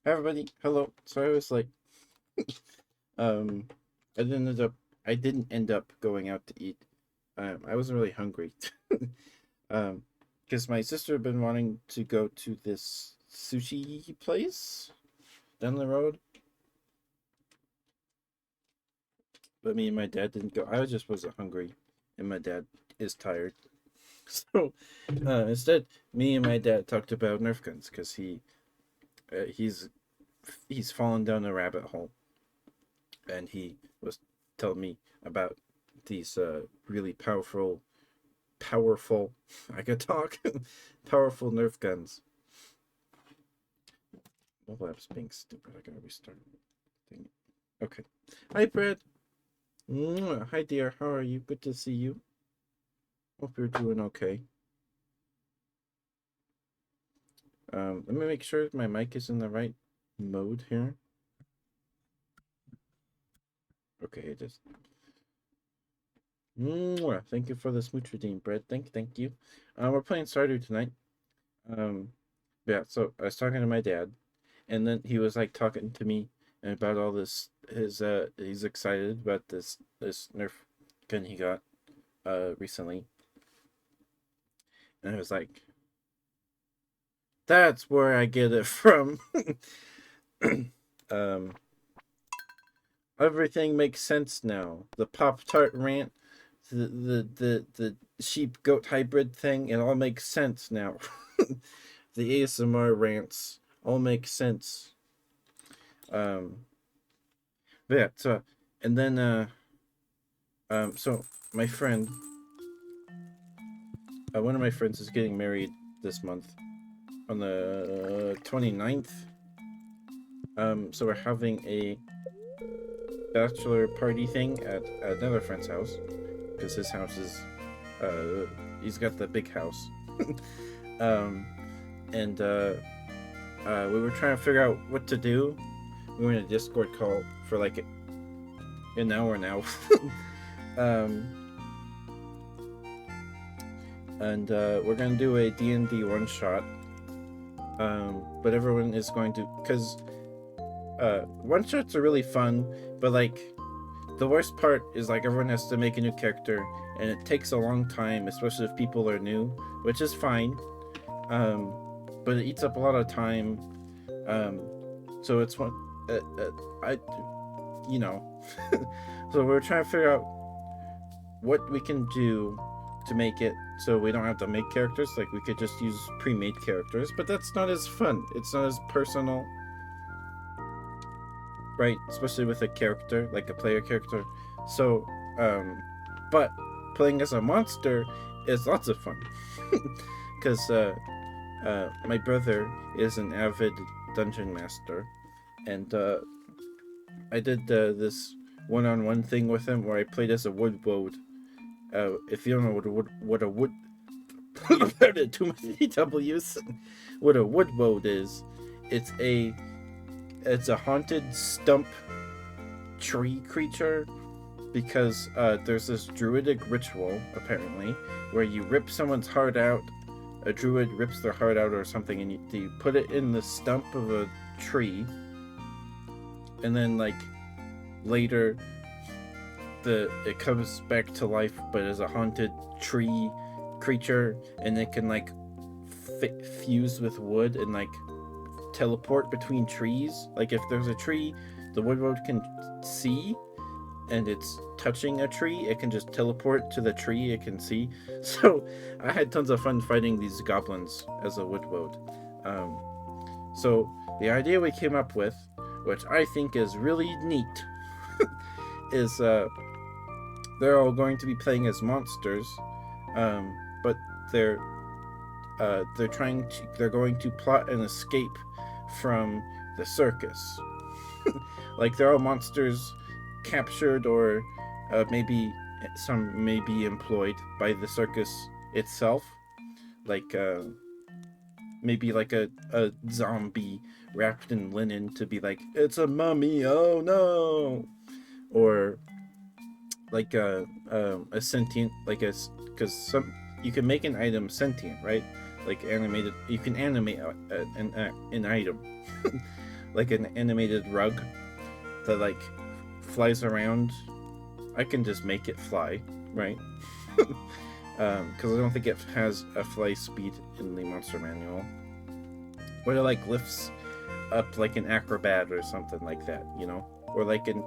Hi everybody, hello. So I was like, um, I didn't end up going out to eat. I wasn't really hungry. um, because my sister had been wanting to go to this sushi place down the road, but me and my dad didn't go. I just wasn't hungry, and my dad is tired. So, instead, me and my dad talked about Nerf guns because he's fallen down a rabbit hole, and he was telling me about these really powerful I could talk powerful Nerf guns. Mobile app's being stupid. I gotta restart. Dang it. Okay. Hi, Brad. Mwah. Hi, dear. How are you? Good to see you. Hope you're doing okay. Let me make sure my mic is in the right mode here. Okay, it is. Mwah. Thank you for the smooch redeem, Brad. Thank you. We're playing Stardew tonight. Um, yeah. So I was talking to my dad, and then he was like talking to me about all this. He's excited about this Nerf gun he got recently, and I was like, "That's where I get it from." um, Everything makes sense now. The Pop Tart rant, the sheep goat hybrid thing, it all makes sense now. The ASMR rants all make sense. Um, but yeah, so and then so my friend, one of my friends is getting married this month on the 29th. So we're having a bachelor party thing at another friend's house because his house is, he's got the big house. um, and we were trying to figure out what to do. We were in a Discord call for like an hour now. um, and we're gonna do a D&D one shot. But everyone is going to, because one shots are really fun, but like the worst part is like everyone has to make a new character, and it takes a long time, especially if people are new, which is fine. Um, but it eats up a lot of time. Um, so it's one, I, you know, so we're trying to figure out what we can do to make it so we don't have to make characters. Like we could just use pre-made characters, but that's not as fun. It's not as personal, right? Especially with a character, like a player character. So, but playing as a monster is lots of fun. Because my brother is an avid dungeon master, and I did this one-on-one thing with him where I played as a wood woad. If you don't know what a wood too many W's, what a wood woad is, it's a haunted stump tree creature, because there's this druidic ritual apparently where you rip someone's heart out. A druid rips their heart out or something, and you put it in the stump of a tree, and then like later it comes back to life, but as a haunted tree creature, and it can like fuse with wood and like teleport between trees. Like if there's a tree the woodward can see and it's touching a tree, it can just teleport to the tree it can see. So I had tons of fun fighting these goblins as a woodwode. So the idea we came up with, which I think is really neat, is they're all going to be playing as monsters, but they're going to plot an escape from the circus. Like they're all monsters captured, or maybe some may be employed by the circus itself, like maybe like a zombie wrapped in linen to be like, it's a mummy, oh no, or like a sentient, like a, because some, you can make an item sentient, right? Like animated, you can animate an item. like an animated rug that like flies around, I can just make it fly, right? Because I don't think it has a fly speed in the monster manual. Or it like lifts up like an acrobat or something like that, you know? Or like an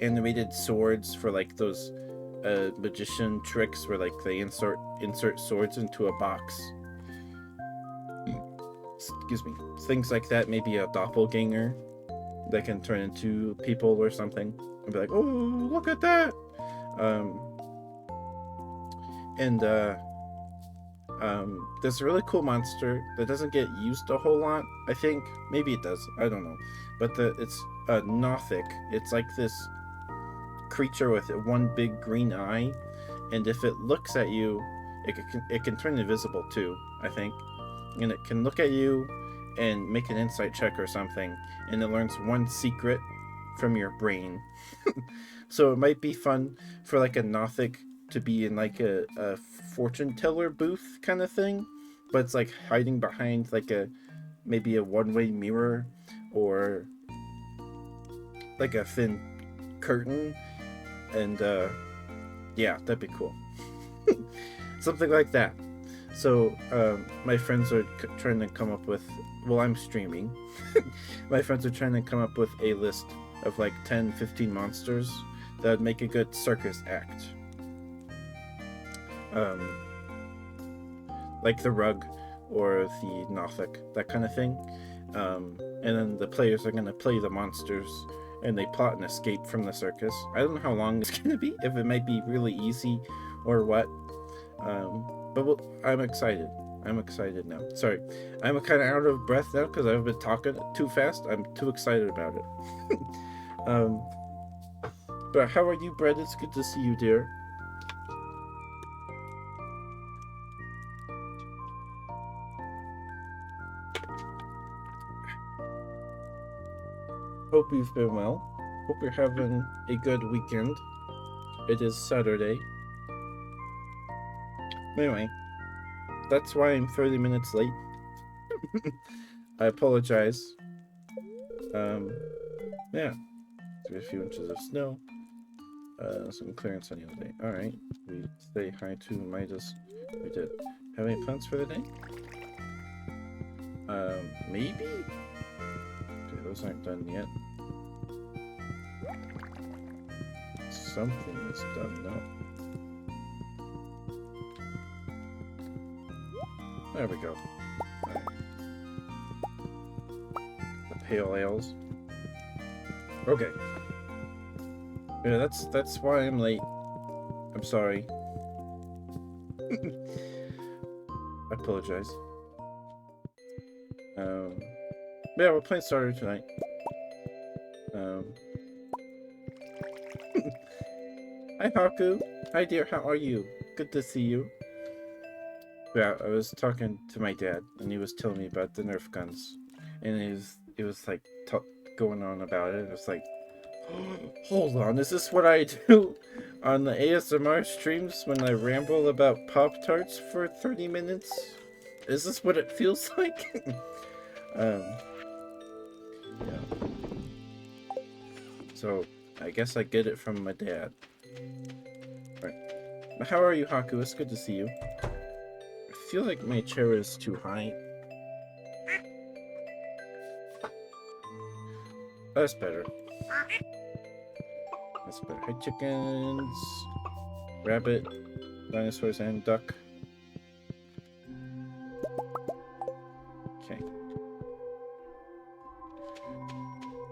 animated swords for like those magician tricks where like they insert swords into a box. Excuse me. Things like that. Maybe a doppelganger that can turn into people or something and be like, oh, look at that. There's a really cool monster that doesn't get used a whole lot. I think maybe it does. I don't know. But it's Nothic. It's like this creature with one big green eye, and if it looks at you, it can turn invisible too, I think, and it can look at you and make an insight check or something, and it learns one secret from your brain. So it might be fun for like a Nothic to be in like a fortune teller booth kind of thing, but it's like hiding behind like maybe a one-way mirror or like a thin curtain, and yeah, that'd be cool. Something like that. So my friends are trying to come up with, well, I'm streaming. My friends are trying to come up with a list of like 10-15 monsters that would make a good circus act. Like the rug or the Nothic, that kind of thing. And then the players are going to play the monsters, and they plot an escape from the circus. I don't know how long it's going to be, if it might be really easy or what. But I'm excited. I'm excited now. Sorry, I'm kind of out of breath now because I've been talking too fast. I'm too excited about it. But how are you, Brett? It's good to see you, dear. Hope you've been well. Hope you're having a good weekend. It is Saturday. Anyway, that's why I'm 30 minutes late. I apologize. Yeah. A few inches of snow. Some clearance on the other day. Alright. We say hi to Midas. We did. Have any plans for the day? Maybe? Okay, those aren't done yet. Something is done now. There we go. Right. The pale ales. Okay. Yeah, that's why I'm late. I'm sorry. I apologize. Yeah, we're playing Stardew tonight. Hi, Haku. Hi, dear. How are you? Good to see you. Yeah, I was talking to my dad, and he was telling me about the Nerf guns, and it was like going on about it. It was like, hold on, is this what I do on the ASMR streams when I ramble about Pop-Tarts for 30 minutes? Is this what it feels like? Yeah. So, I guess I get it from my dad. Right. But how are you, Haku? It's good to see you. I feel like my chair is too high. That's better. That's better. Hi, chickens, rabbit, dinosaurs, and duck. Okay.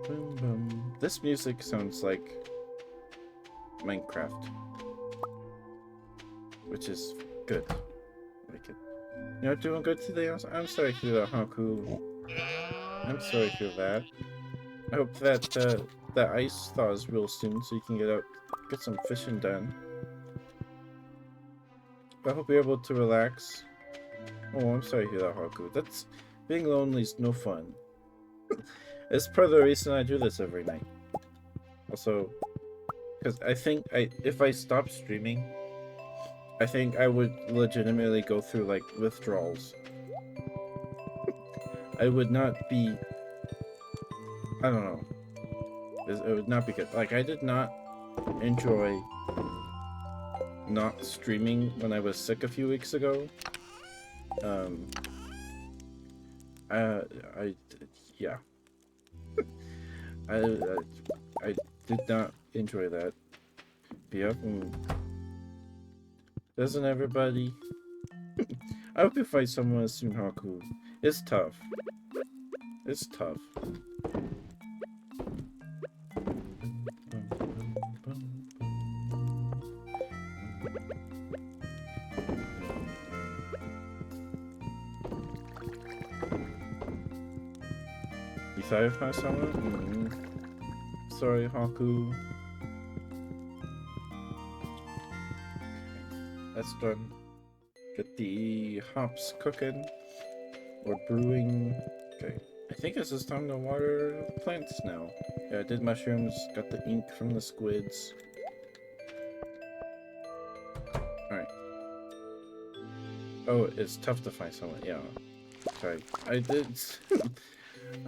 Boom, boom. This music sounds like Minecraft, which is good. I like it. You're not doing good today? I'm sorry to hear that, Haku. I'm sorry to hear that. I hope that that ice thaws real soon so you can get some fishing done. I hope you're able to relax. Oh, I'm sorry to hear that, Haku. Being lonely is no fun. It's part of the reason I do this every night. Also, because I think if I stopped streaming, I think I would legitimately go through like withdrawals. I would not be I don't know. It would not be good. Like, I did not enjoy not streaming when I was sick a few weeks ago. I yeah. I did not enjoy that. But yeah, doesn't everybody? I hope you find someone soon, Haku. It's tough. It's tough. You thought I found someone? Sorry, Haku. That's done. Get the hops cooking or brewing. Okay. I think it's just time to water the plants now. Yeah, I did mushrooms, got the ink from the squids. Alright. Oh, it's tough to find someone, yeah. Sorry. I did.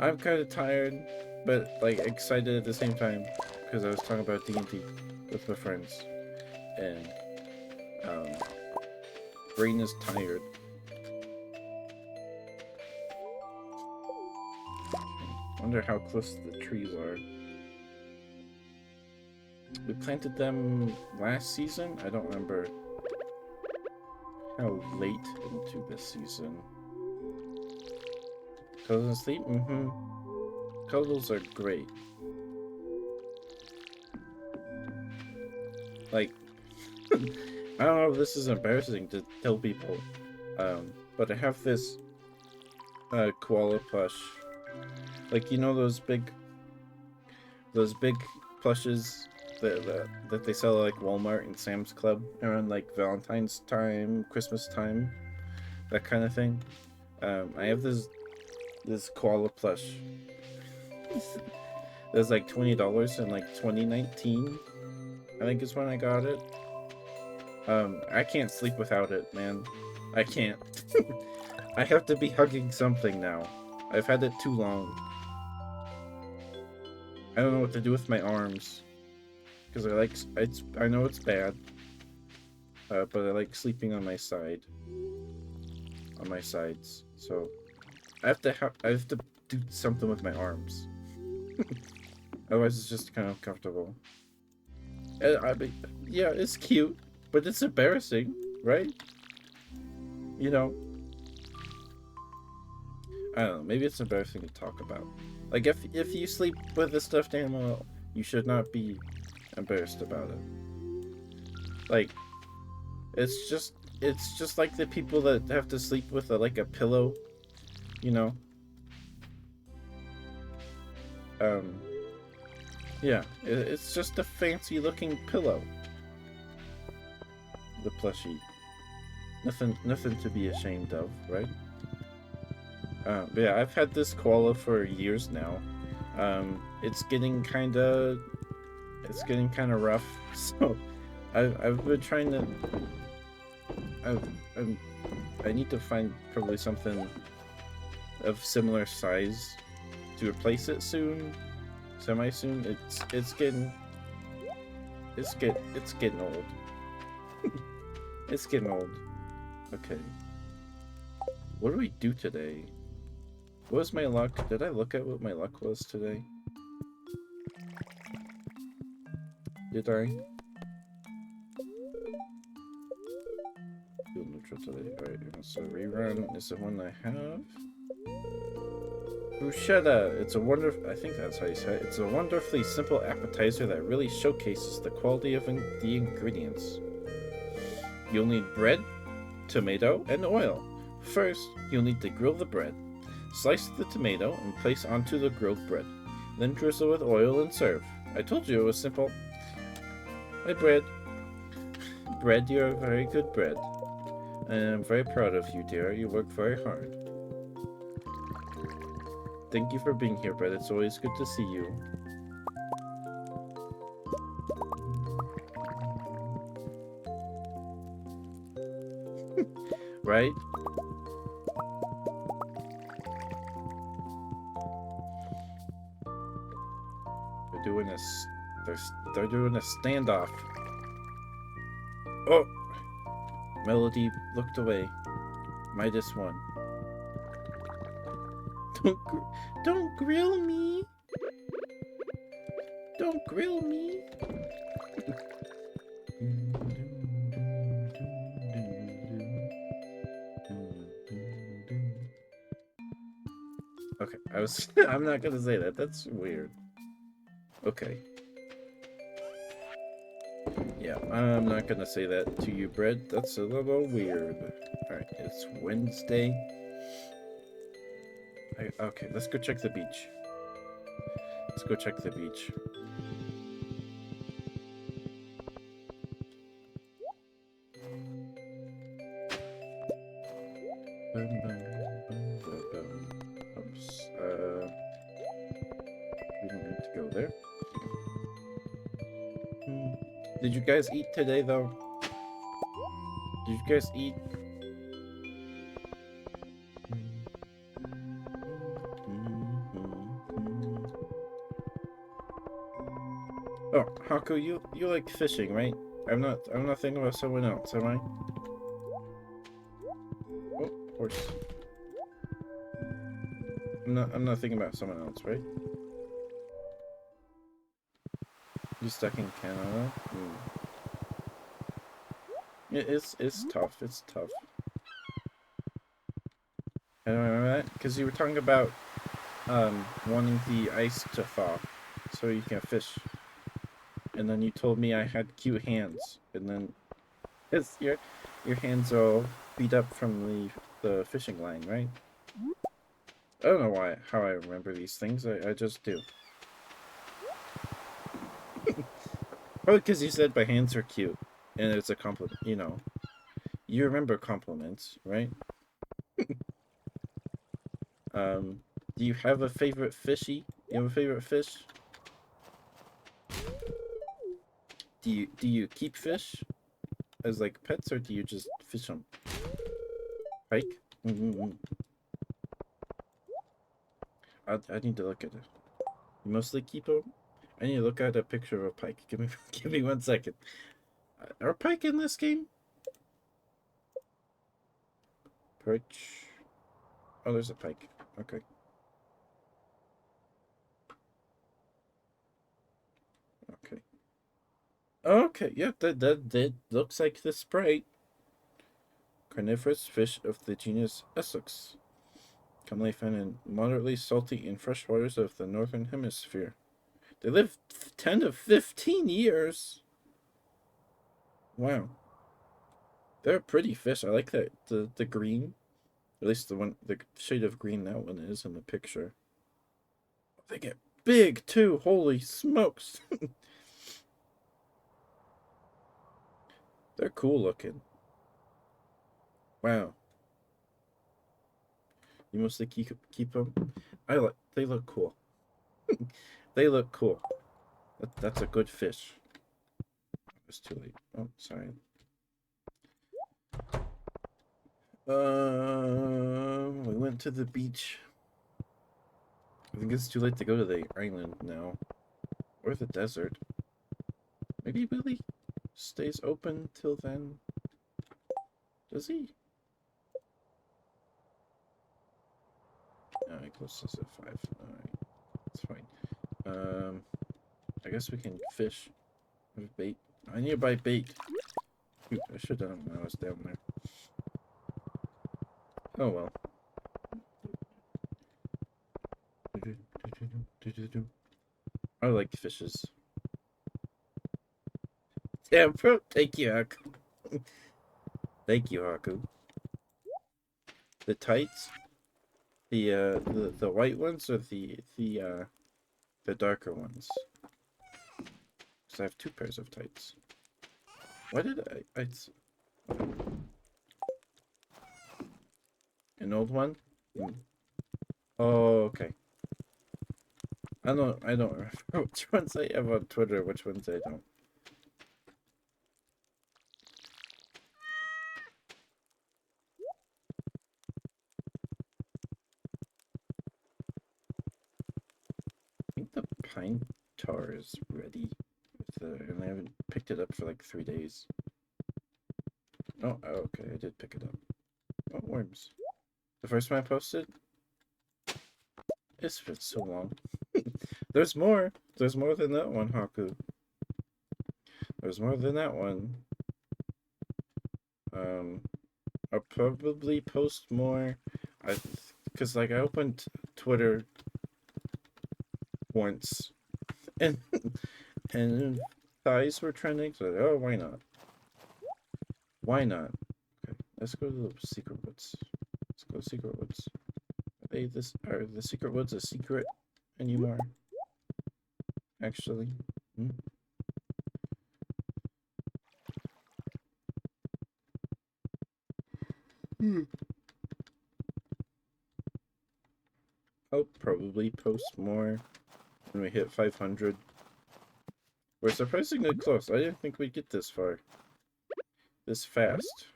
I'm kind of tired, but like excited at the same time because I was talking about D&D with my friends, and brain is tired. Wonder how close the trees are. We planted them last season. I don't remember how late into this season. Cuddles asleep? Cuddles are great. Like, I don't know if this is embarrassing to tell people, but I have this koala plush. Like, you know those big plushes that they sell at like Walmart and Sam's Club around like Valentine's time, Christmas time, that kind of thing. I have this koala plush. It was like $20 in like 2019. I think is when I got it. I can't sleep without it, man. I can't. I have to be hugging something now. I've had it too long. I don't know what to do with my arms. Because I know it's bad. But I like sleeping on my side. On my sides. So I have to do something with my arms. Otherwise it's just kind of uncomfortable. Yeah, it's cute, but it's embarrassing, right? You know, I don't know, maybe it's embarrassing to talk about. Like, if you sleep with a stuffed animal, you should not be embarrassed about it. Like, it's just like the people that have to sleep with like a pillow, you know? Yeah, it's just a fancy looking pillow. The plushie. Nothing to be ashamed of, right? But yeah, I've had this koala for years now. It's getting kind of rough. So I've been trying to. I need to find probably something of similar size to replace it soon. Semi soon. It's getting old. It's getting old. Okay. What do we do today? What was my luck? Did I look at what my luck was today? Did I? Feel neutral today. Alright, so rerun is the one I have. Bruschetta! It's a I think that's how you say it. It's a wonderfully simple appetizer that really showcases the quality of the ingredients. You'll need bread, tomato, and oil. First, you'll need to grill the bread. Slice the tomato and place onto the grilled bread. Then drizzle with oil and serve. I told you it was simple. My bread. Bread, you're a very good bread. And I'm very proud of you, dear. You work very hard. Thank you for being here, Bread. It's always good to see you. Right? doing a they're doing a standoff. Oh, Melody looked away. Midas won. Don't grill me. Don't grill me. Okay, I'm not gonna say that. That's weird. Okay. Yeah, I'm not gonna say that to you, Bread. That's a little weird. Alright, it's Wednesday. Okay, let's go check the beach. Let's go check the beach. Oops. We don't need to go there. Did you guys eat today, though? Did you guys eat? Oh, Haku, you like fishing, right? I'm not thinking about someone else, am I? Oh, horse. I'm not thinking about someone else, right? You stuck in Canada? It's tough. It's tough. I don't remember that because you were talking about wanting the ice to thaw so you can fish, and then you told me I had cute hands, and then it's your hands are all beat up from the fishing line, right? I don't know how I remember these things. I just do. Probably because you said my hands are cute, and it's a compliment. You know, you remember compliments, right? Do you have a favorite fishy? You have a favorite fish? Do you keep fish as like pets, or do you just fish them? Pike? I need to look at it. You mostly keep them? I need to look at a picture of a pike. Give me 1 second. Are pike in this game? Perch. Oh, there's a pike. Okay. Okay. Okay, yeah, that looks like the sprite. Carnivorous fish of the genus Essex. Commonly found in moderately salty and fresh waters of the northern hemisphere. They live 10 to 15 years. Wow. They're a pretty fish. I like that the green. At least the shade of green that one is in the picture. They get big too. Holy smokes. They're cool looking. Wow. You mostly keep them. They look cool. They look cool. That's a good fish. It's too late. Oh, sorry. We went to the beach. I think it's too late to go to the island now. Or the desert. Maybe Willie stays open till then. Does he? No, he closes at 5. Alright. It's fine. I guess we can fish with bait. I need to buy bait. Shoot, I should have done it when I was down there. Oh well. I like fishes. Damn, bro. Thank you, Haku. Thank you, Haku. The tights? The white ones or the darker ones? Because I have 2 pairs of tights. Why did I an old one? Oh, okay. I don't remember which ones I have on Twitter, which ones I don't. I think the pine tar is ready. And I haven't picked it up for like 3 days. Oh, okay, I did pick it up. Oh, worms. The first one I posted? It's been so long. There's more. There's more than that one, Haku. There's more than that one. I'll probably post more. Cause like I opened Twitter once, and and thighs were trending. So like, oh, why not? Why not? Okay, let's go to the secret woods. Let's go to secret woods. Are the secret woods a secret anymore? Actually. Hmm? Hmm. I'll probably post more when we hit 500. We're surprisingly close. I didn't think we'd get this far. This fast.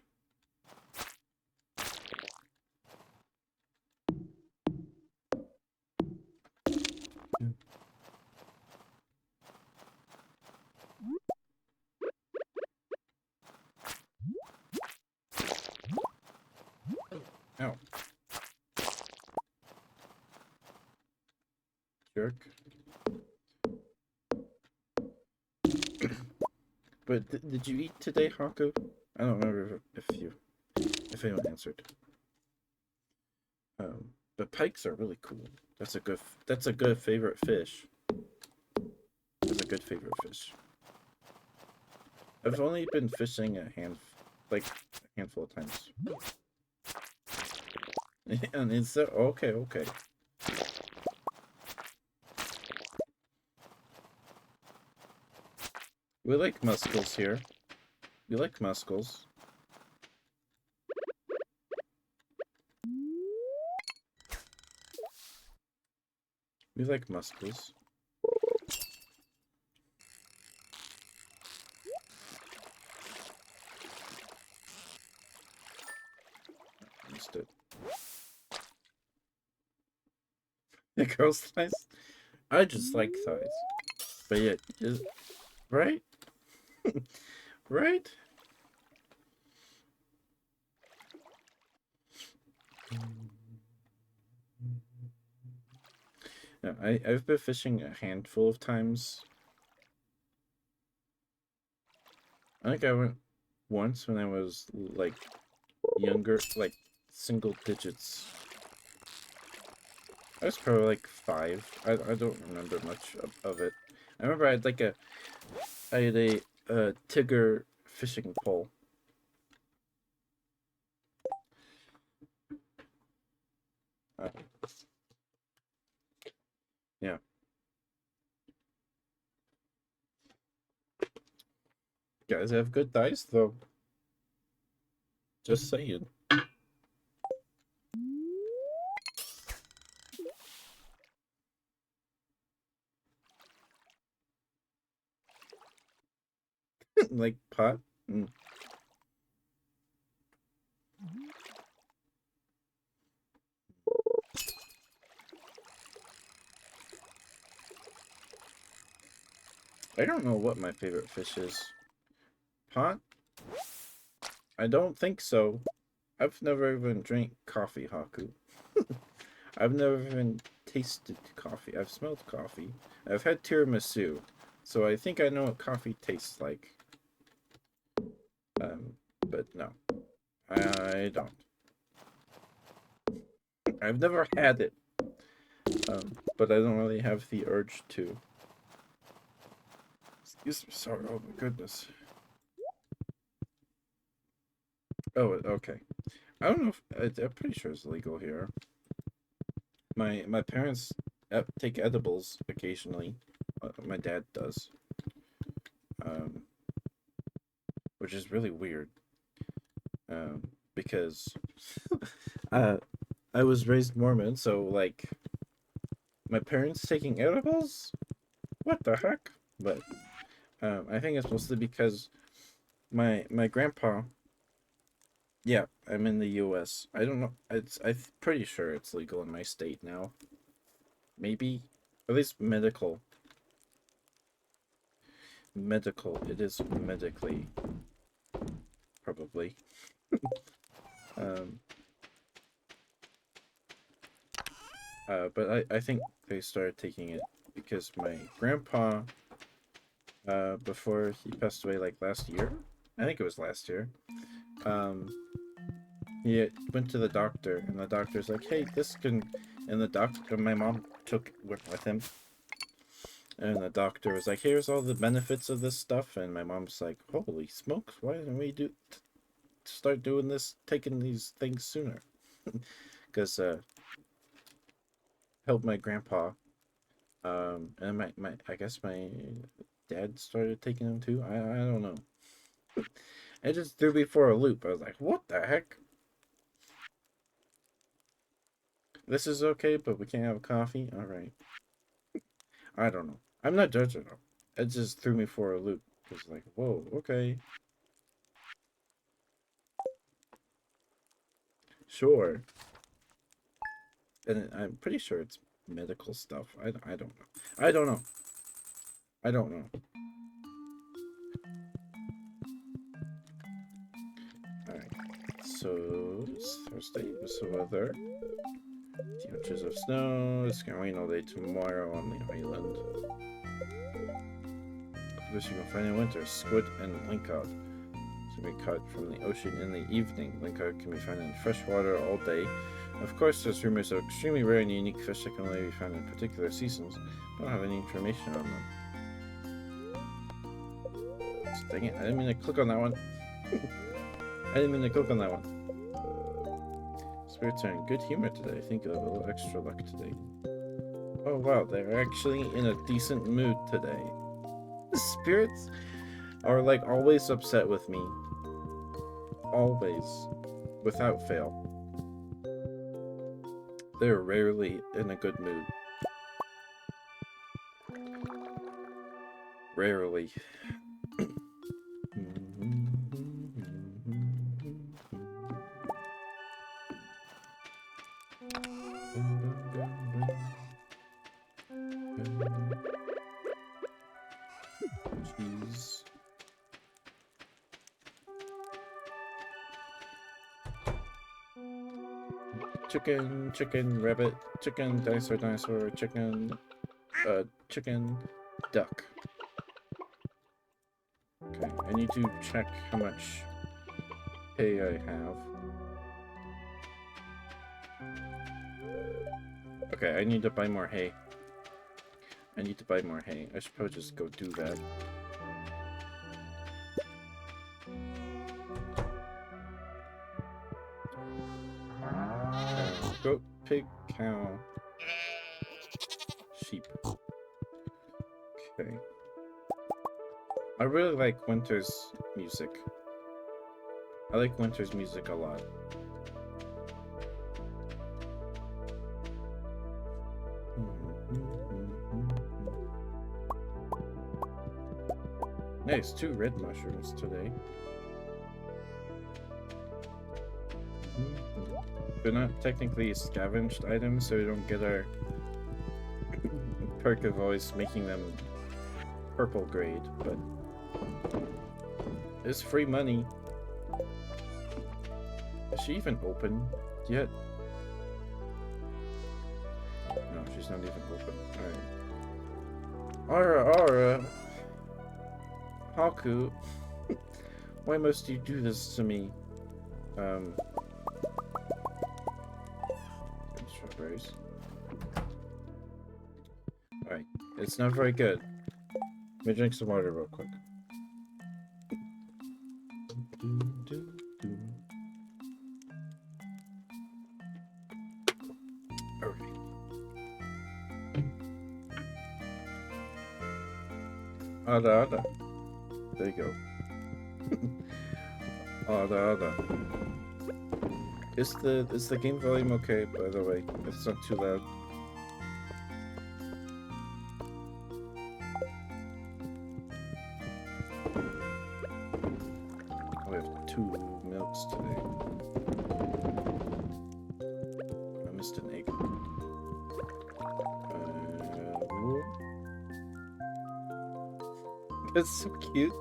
Ow. Jerk. But did you eat today, Haku? I don't remember if anyone answered. But pikes are really cool. That's a good favorite fish. That's a good favorite fish. I've only been fishing a handful of times. And it's okay, okay. We like mussels here. We like mussels. We like mussels. Missed it. The girl's thighs? I just like thighs. But yeah, right? Right? Yeah, I've been fishing a handful of times. I think I went once when I was like younger, like single digits. I was probably like 5. I don't remember much of it. I remember I had a Tigger fishing pole. Uh, yeah. Guys have good dice though. Just saying. Like pot. Mm. I don't know what my favorite fish is. Pot? I don't think so. I've never even drank coffee, Haku. I've never even tasted coffee. I've smelled coffee. I've had tiramisu, so I think I know what coffee tastes like. But no, I don't. I've never had it, but I don't really have the urge to. Excuse me, sorry. Oh my goodness. Oh, okay. I don't know if I'm pretty sure it's legal here. My parents take edibles occasionally. My dad does, um, which is really weird. Because uh, I was raised Mormon, so like my parents taking edibles. What the heck? But I think it's mostly because my grandpa. Yeah, I'm in the U.S. I don't know. I'm pretty sure it's legal in my state now. Maybe, at least medical. medical. It is medically, probably. um, but I think they started taking it because my grandpa, before he passed away, like last year, I think it was last year, he went to the doctor, and the doctor's like, "Hey, this can," and the doctor, my mom went with him, and the doctor was like, "Here's all the benefits of this stuff," and my mom's like, "Holy smokes, why didn't we start doing this, taking these things sooner?" Because helped my grandpa, and my I guess my dad started taking them too. I don't know. It just threw me for a loop. I was like, "What the heck? This is okay, but we can't have coffee." All right. I don't know. I'm not judging though. It just threw me for a loop. It's like, whoa, okay, sure. And I'm pretty sure it's medical stuff. I don't know. I don't know. I don't know. Alright. So, it's Thursday. What's the weather? 2 inches of snow. It's gonna rain all day tomorrow on the island. Fish you can find in winter: squid and lingcod. Can be caught from the ocean in the evening. Lingcod can be found in fresh water all day. Of course, there's rumors of extremely rare and unique fish that can only be found in particular seasons. I don't have any information on them. Dang it, I didn't mean to click on that one. I didn't mean to click on that one. Spirits are in good humor today. I think you'll have a little extra luck today. Oh wow, they're actually in a decent mood today. The spirits are like always upset with me. Always. Without fail. They're rarely in a good mood. Rarely. Jeez. Chicken, rabbit, chicken, dinosaur, chicken, chicken, duck. Okay, I need to check how much hay I have. Okay, I need to buy more hay. I need to buy more hay. I should probably just go do that. Goat, pig, cow, sheep. Okay. I really like Winter's music. I like Winter's music a lot. Nice, 2 red mushrooms today. They're not technically scavenged items, so we don't get our perk of always making them purple grade, but it's free money. Is she even open yet? No, she's not even open. Alright. Ara! Haku! Why must you do this to me? Strawberries. Alright, it's not very good. Let me drink some water real quick. Alright. Ada. There you go. Ada. Is the game volume okay, by the way? It's not too loud. We have 2 milks today. I missed an egg. It's so cute.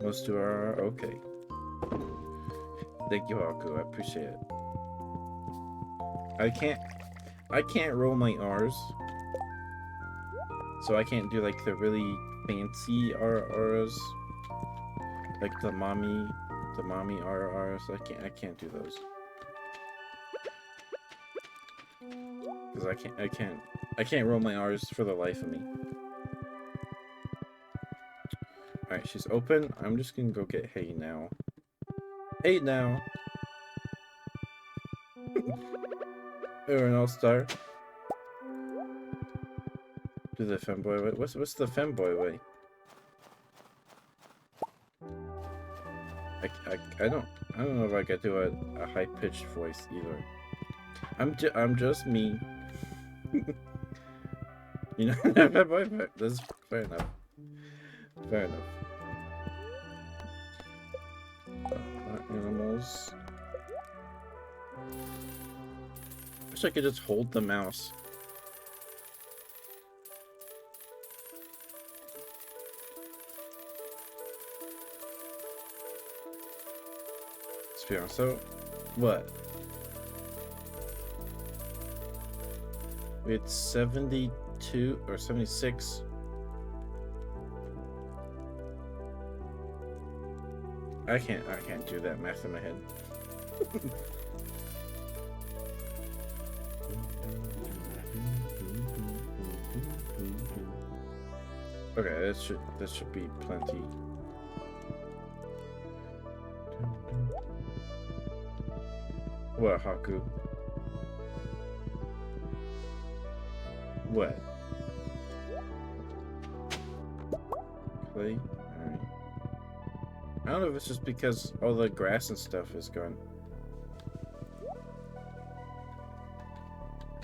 Most two are okay. Thank you, Haku. I appreciate it. I can't roll my R's, so I can't do like the really fancy R's, like the mommy RRs. I can't do those because I can't roll my R's for the life of me. All right, she's open. I'm just gonna go get Hey now. Hey now. Everyone else start. Do the femboy way. What's the femboy way? I don't know if I could do a high pitched voice either. I'm just me. You know, femboy. That's fair enough. Fair enough. Animals. Wish I could just hold the mouse. So, what? It's 72 or 76. I can't do that math in my head. Okay, this should be plenty. What, Haku? What? Clay? Alright. I don't know if it's just because all the grass and stuff is gone.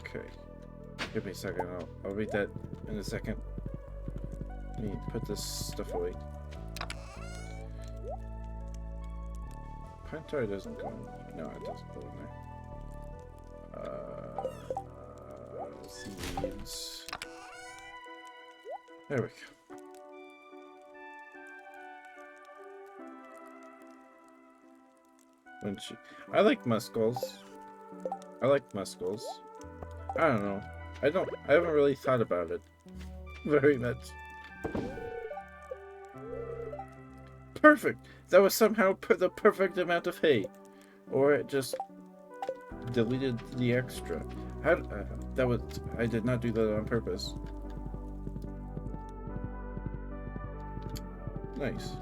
Okay. Give me a second. I'll read that in a second. Let me put this stuff away. Pine tar doesn't go in. No, it doesn't go in there. Seeds. There we go. I like muscles. I like muscles. I don't know. I haven't really thought about it very much. Perfect! That was somehow the perfect amount of hay. Or it just deleted the extra. I did not do that on purpose. Nice.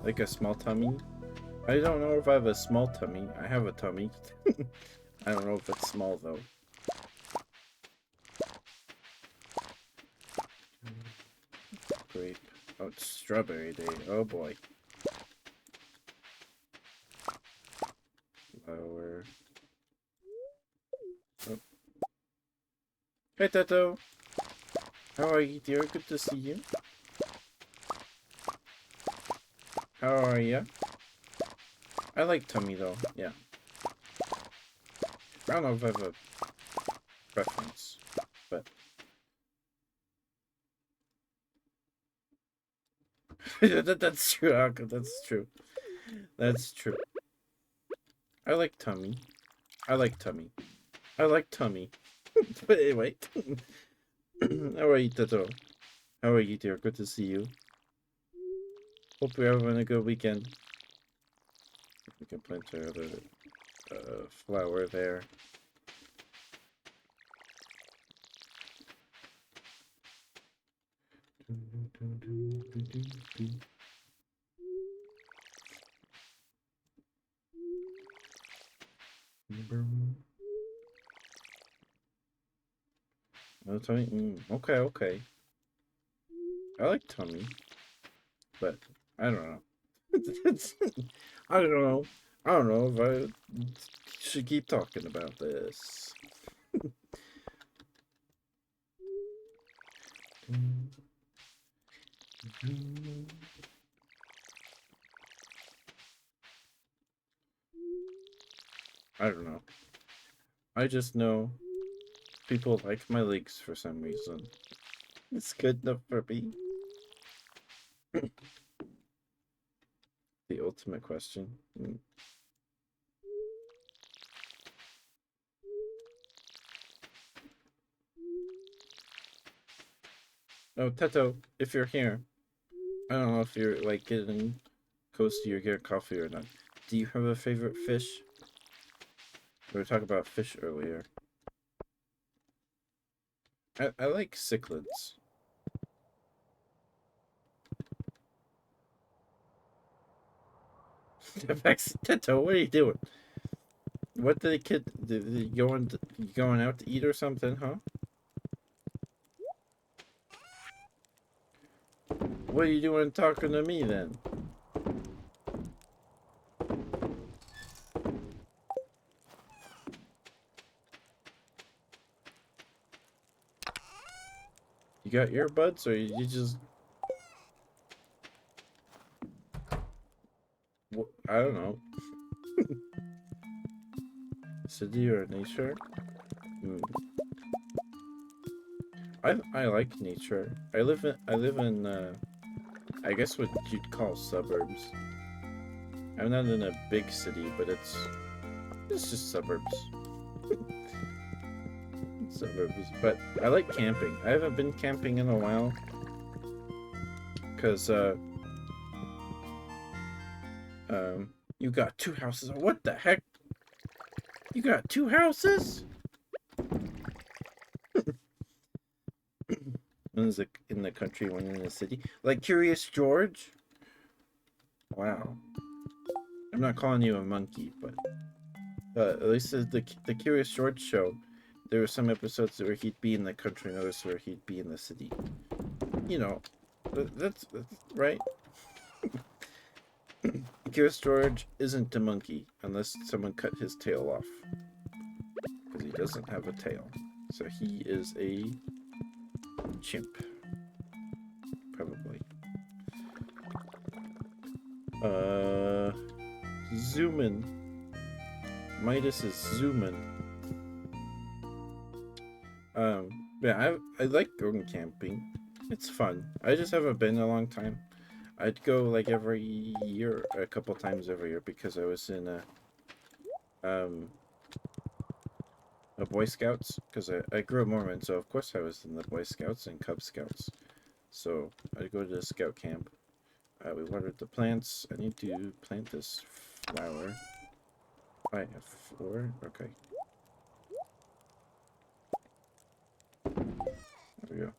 Like a small tummy? I don't know if I have a small tummy. I have a tummy. I don't know if it's small though. Grape. Oh, it's strawberry day. Oh boy. Lower. Oh. Hey Tato! How are you, dear? Good to see you. How are you? I like tummy though, yeah. I don't know if I have a preference, but... That's true, Akko, that's true. That's true. I like tummy. I like tummy. I like tummy. But anyway. How are you, Tato? How are you, dear? Good to see you. Hope you're having a good weekend. We can plant our other flower there. No tummy? Okay, okay. I like tummy, but I don't know. I don't know. I don't know if I should keep talking about this. I don't know. I just know people like my leaks for some reason. It's good enough for me. The ultimate question. Oh, Teto, if you're here, I don't know if you're like getting close to your get coffee or not. Do you have a favorite fish? We were talking about fish earlier. I like cichlids. Teto, what are you doing? What did the kid? Did you going out to eat or something? Huh? What are you doing talking to me then? You got earbuds or you just? I don't know. City or nature? Hmm. I like nature. I live in I guess what you'd call suburbs. I'm not in a big city, but it's just suburbs. Suburbs. But I like camping. I haven't been camping in a while. Cause you got two houses. What the heck? You got two houses? One's in the country, one in the city. Like Curious George? Wow. I'm not calling you a monkey, but at least the Curious George show, there were some episodes where he'd be in the country and others where he'd be in the city. You know, that's right. Curious George isn't a monkey unless someone cut his tail off. Because he doesn't have a tail. So he is a chimp. Probably. Zoomin. Midas is zoomin. Yeah, I like going camping. It's fun. I just haven't been in a long time. I'd go like every year, a couple times every year, because I was in a Boy Scouts, because I grew up Mormon, so of course I was in the Boy Scouts and Cub Scouts. So I'd go to the scout camp. We watered the plants. I need to plant this flower. I have 4. Okay. There we go.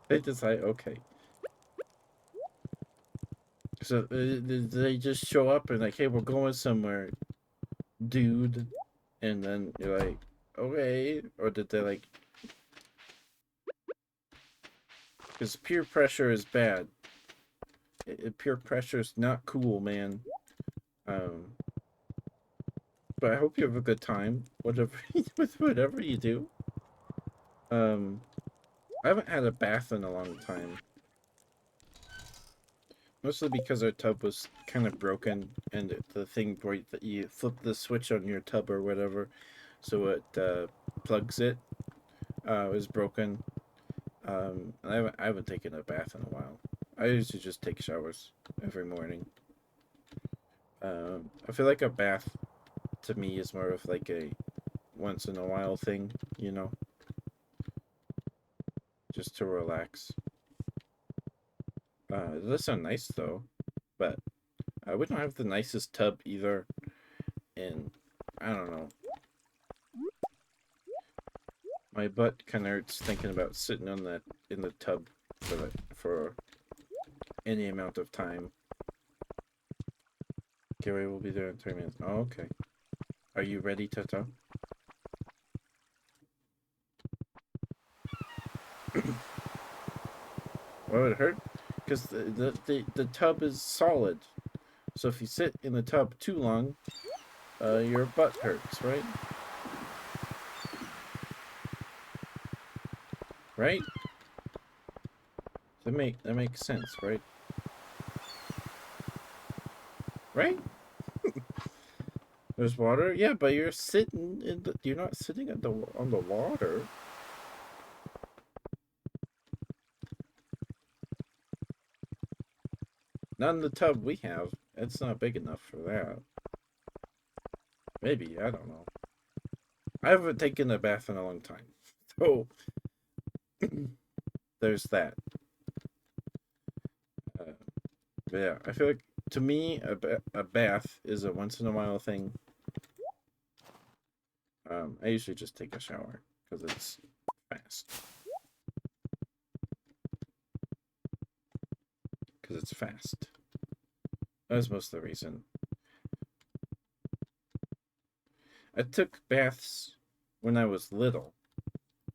They decide, okay. So they just show up and like, hey, we're going somewhere, dude. And then you're like, okay. Or did they like... Because peer pressure is bad. Peer pressure is not cool, man. But I hope you have a good time, whatever with whatever you do. I haven't had a bath in a long time. Mostly because our tub was kind of broken, and the thing where that you flip the switch on your tub or whatever, so it plugs it, was broken. I haven't taken a bath in a while. I usually just take showers every morning. I feel like a bath to me is more of like a once in a while thing, you know, just to relax. It does sound nice though, but we don't have the nicest tub either, and I don't know. My butt kind of hurts thinking about sitting on that in the tub for any amount of time. Gary will be there in 3 minutes. Oh, okay. Are you ready, Toto? Why would it hurt? Because the tub is solid. So if you sit in the tub too long, your butt hurts, right? Right? That makes sense, right? Right? There's water? Yeah, but you're sitting in the you're not sitting at the on the water. Not in the tub we have. It's not big enough for that. Maybe, I don't know. I haven't taken a bath in a long time. So there's that. Uh, but yeah, I feel like to me a bath is a once in a while thing. I usually just take a shower because it's fast. Because it's fast. That's most of the reason. I took baths when I was little,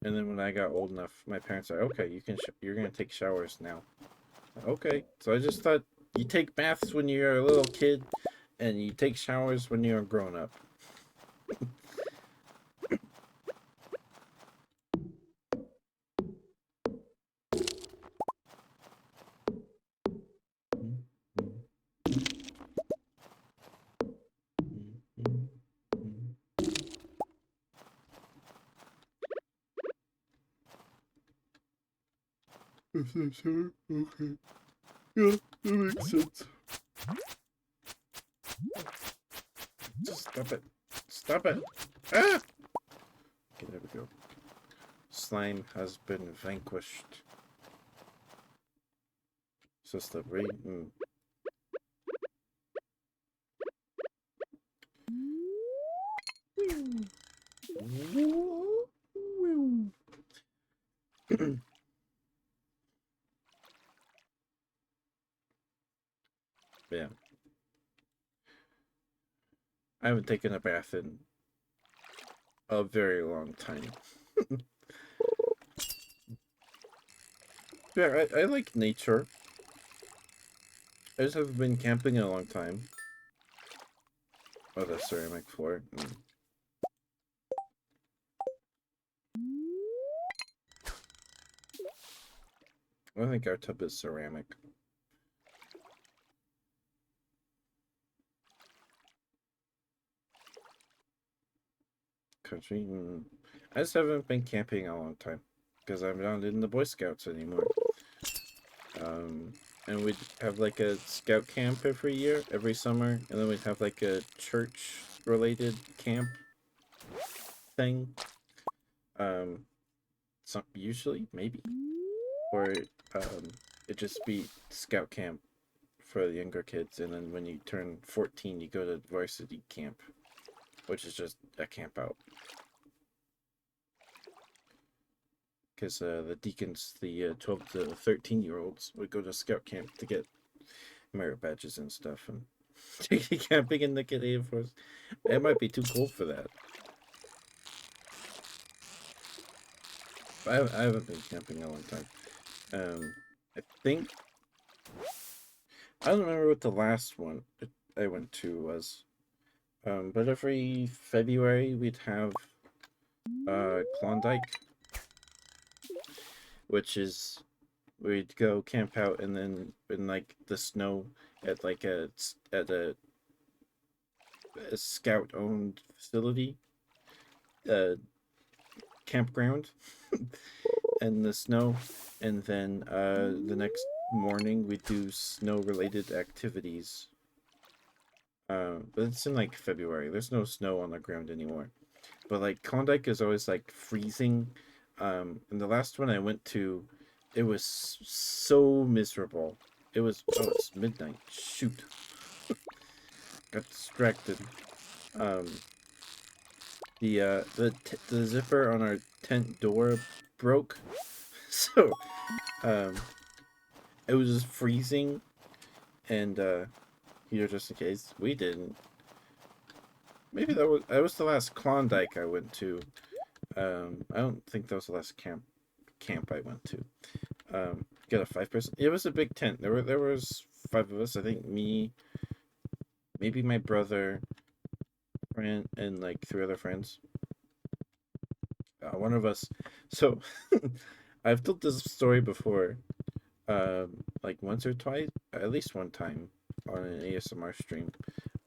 and then when I got old enough, my parents said, "Okay, you're gonna take showers now." Okay, so I just thought you take baths when you're a little kid, and you take showers when you're a grown up. Sure. Okay. Yeah, that makes sense. Just stop it. Stop it. Ah! Okay, there we go. Slime has been vanquished. It's just the rain. Yeah. I haven't taken a bath in a very long time. Yeah, I like nature. I just haven't been camping in a long time. Oh, the ceramic floor. I think our tub is ceramic. Country. I just haven't been camping in a long time because I'm not in the Boy Scouts anymore. And we'd have like a scout camp every year, every summer, and then we'd have like a church-related camp thing. Some usually maybe, or it just be scout camp for the younger kids, and then when you turn 14, you go to varsity camp, which is just a camp out. Because the deacons, the 12 to 13-year-olds, would go to scout camp to get merit badges and stuff, and take camping in the Canadian forest. It might be too cold for that. I haven't been camping in a long time. I think I don't remember what the last one I went to was. But every February we'd have Klondike, which is we'd go camp out and then in like the snow at like a scout owned facility, uh campground and the snow, and then the next morning we do snow related activities. But it's in like February. There's no snow on the ground anymore. But like Klondike is always like freezing. And the last one I went to, it was so miserable. It was it's midnight. Shoot, got distracted. Um, the zipper on our tent door broke, so um, it was just freezing, and here just in case we didn't. Maybe that was the last Klondike I went to. I don't think that was the last camp I went to. Get a 5 person. It was a big tent. There was 5 of us. I think me, maybe my brother, friend, and like 3 other friends. One of us. So I've told this story before, like once or twice, at least one time on an ASMR stream.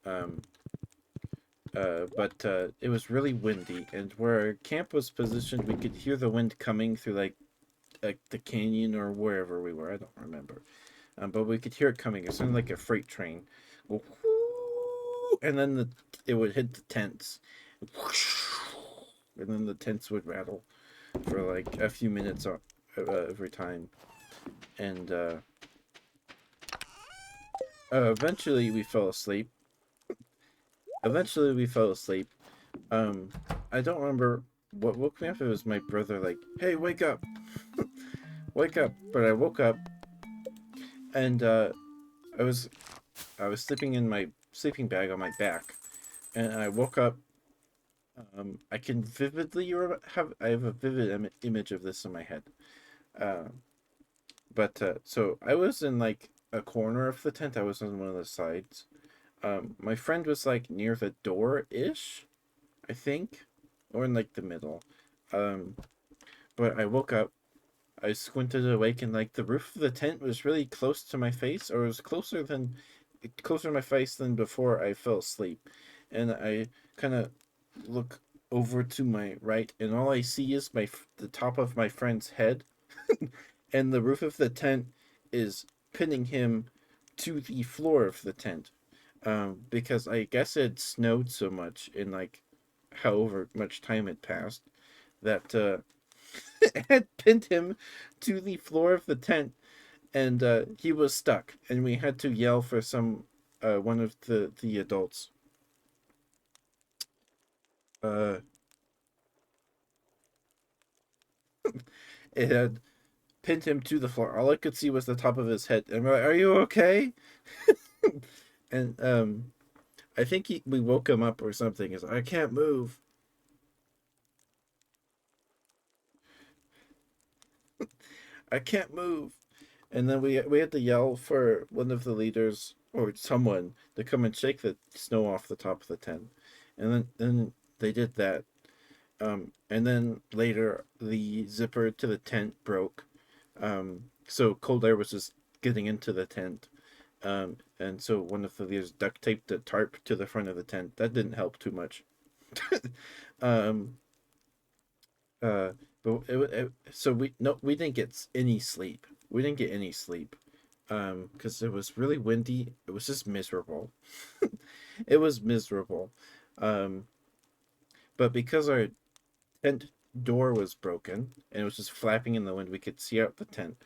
Um, But it was really windy, and where our camp was positioned, we could hear the wind coming through like the canyon or wherever we were. I don't remember. But we could hear it coming. It sounded like a freight train. Go, and then it would hit the tents, and then the tents would rattle for like a few minutes every time. And eventually we fell asleep. Eventually we fell asleep. Um, I don't remember what woke me up. It was my brother, like, "Hey, wake up, wake up!" But I woke up, and I was I was sleeping in my sleeping bag on my back, and I woke up. I can vividly I have a vivid image of this in my head. Uh, but so I was in like a corner of the tent. I was on one of the sides. My friend was like near the door ish, I think, or in like the middle. Um, but I woke up. I squinted awake, and like the roof of the tent was really close to my face, or it was closer to my face than before I fell asleep. And I kind of look over to my right, and all I see is the top of my friend's head, and the roof of the tent is pinning him to the floor of the tent. Because I guess it snowed so much in like however much time had passed that it had pinned him to the floor of the tent, and he was stuck, and we had to yell for one of the adults. Uh, it had pinned him to the floor. All I could see was the top of his head, and we're like, "Are you okay?" And I think we woke him up or something. He's like, "I can't move. I can't move." And then we had to yell for one of the leaders or someone to come and shake the snow off the top of the tent. And then they did that. And then later the zipper to the tent broke. So cold air was just getting into the tent. And so one of the leaders duct taped the tarp to the front of the tent. That didn't help too much. um, uh, but so we didn't get any sleep. We didn't get any sleep. Because it was really windy. It was just miserable. It was miserable. Um, but because our tent door was broken and it was just flapping in the wind, we could see out the tent.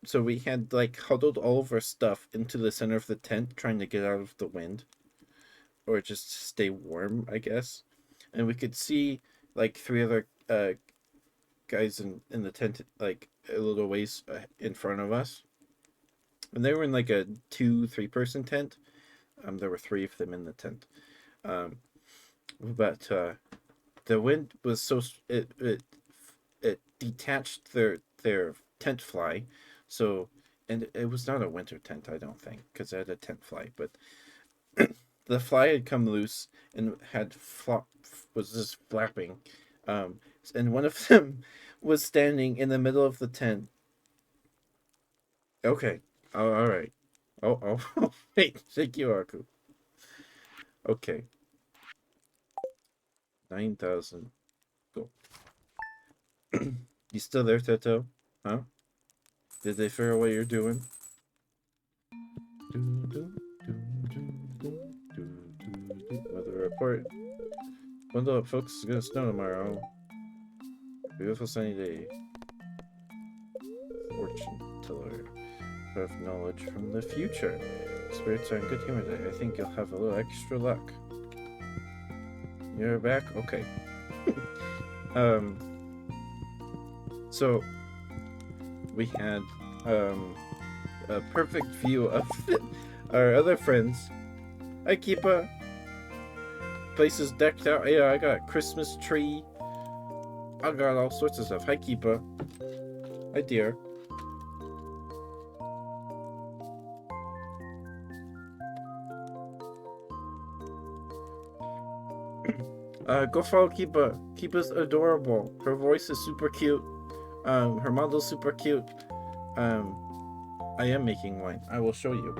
So we had like huddled all of our stuff into the center of the tent, trying to get out of the wind or just stay warm, I guess. And we could see like three other guys in the tent, like a little ways in front of us, and they were in like a 2-3 person tent. There were three of them in the tent. Um, but the wind was so it detached their tent fly, so and it was not a winter tent, I don't think, because it had a tent fly, but the fly had come loose and was just flapping, um, and one of them was standing in the middle of the tent. Okay, oh, all right. Oh, wait, thank you, Aku. Okay, 9,000. Go. You still there, Teto? Huh? Did they figure out what you're doing? Weather report. Bundle up, folks. It's gonna snow tomorrow. Beautiful sunny day. Fortune teller. Have knowledge from the future. Spirits are in good humor today. I think you'll have a little extra luck. You're back? Okay. So we had a perfect view of our other friends. I keep a places decked out. Yeah, I got a Christmas tree. I got all sorts of stuff. Hi, Keepa. Hi, dear. Go follow Keepa. Keepa's adorable. Her voice is super cute. Her model's super cute. I am making wine. I will show you.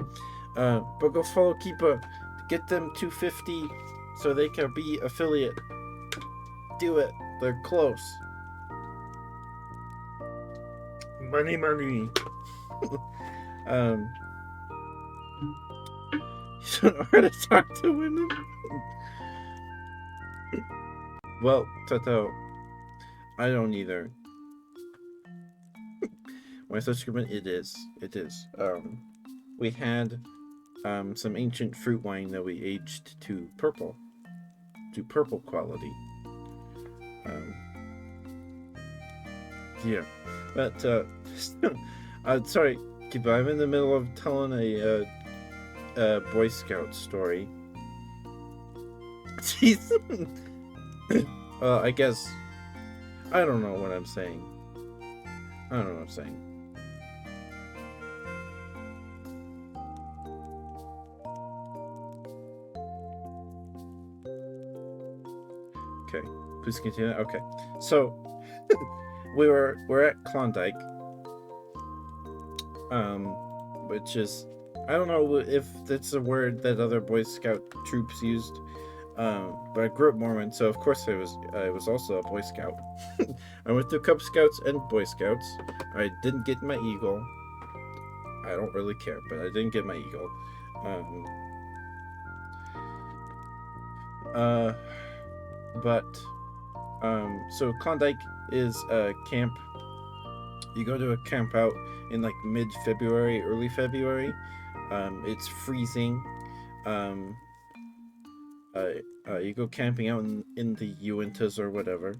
But go follow Keepa. Get them 250 so they can be affiliate. Do it. They're close. Money, money. um, you don't know how to talk to women. Well, Toto, I don't either. When I said Scribbin, it is. It is. We had some ancient fruit wine that we aged to purple quality. Yeah, but sorry, Kiba, I'm in the middle of telling a Boy Scout story. Jeez. I guess I don't know what I'm saying. I don't know what I'm saying. Okay, please continue. Okay, so we're at Klondike, which is, I don't know if that's a word that other Boy Scout troops used, but I grew up Mormon, so of course I was also a Boy Scout. I went through Cub Scouts and Boy Scouts. I didn't get my Eagle. I don't really care, but I didn't get my Eagle. So Klondike is a camp. You go to a camp out in like mid-February, early February. It's freezing. You go camping out in the Uintas or whatever.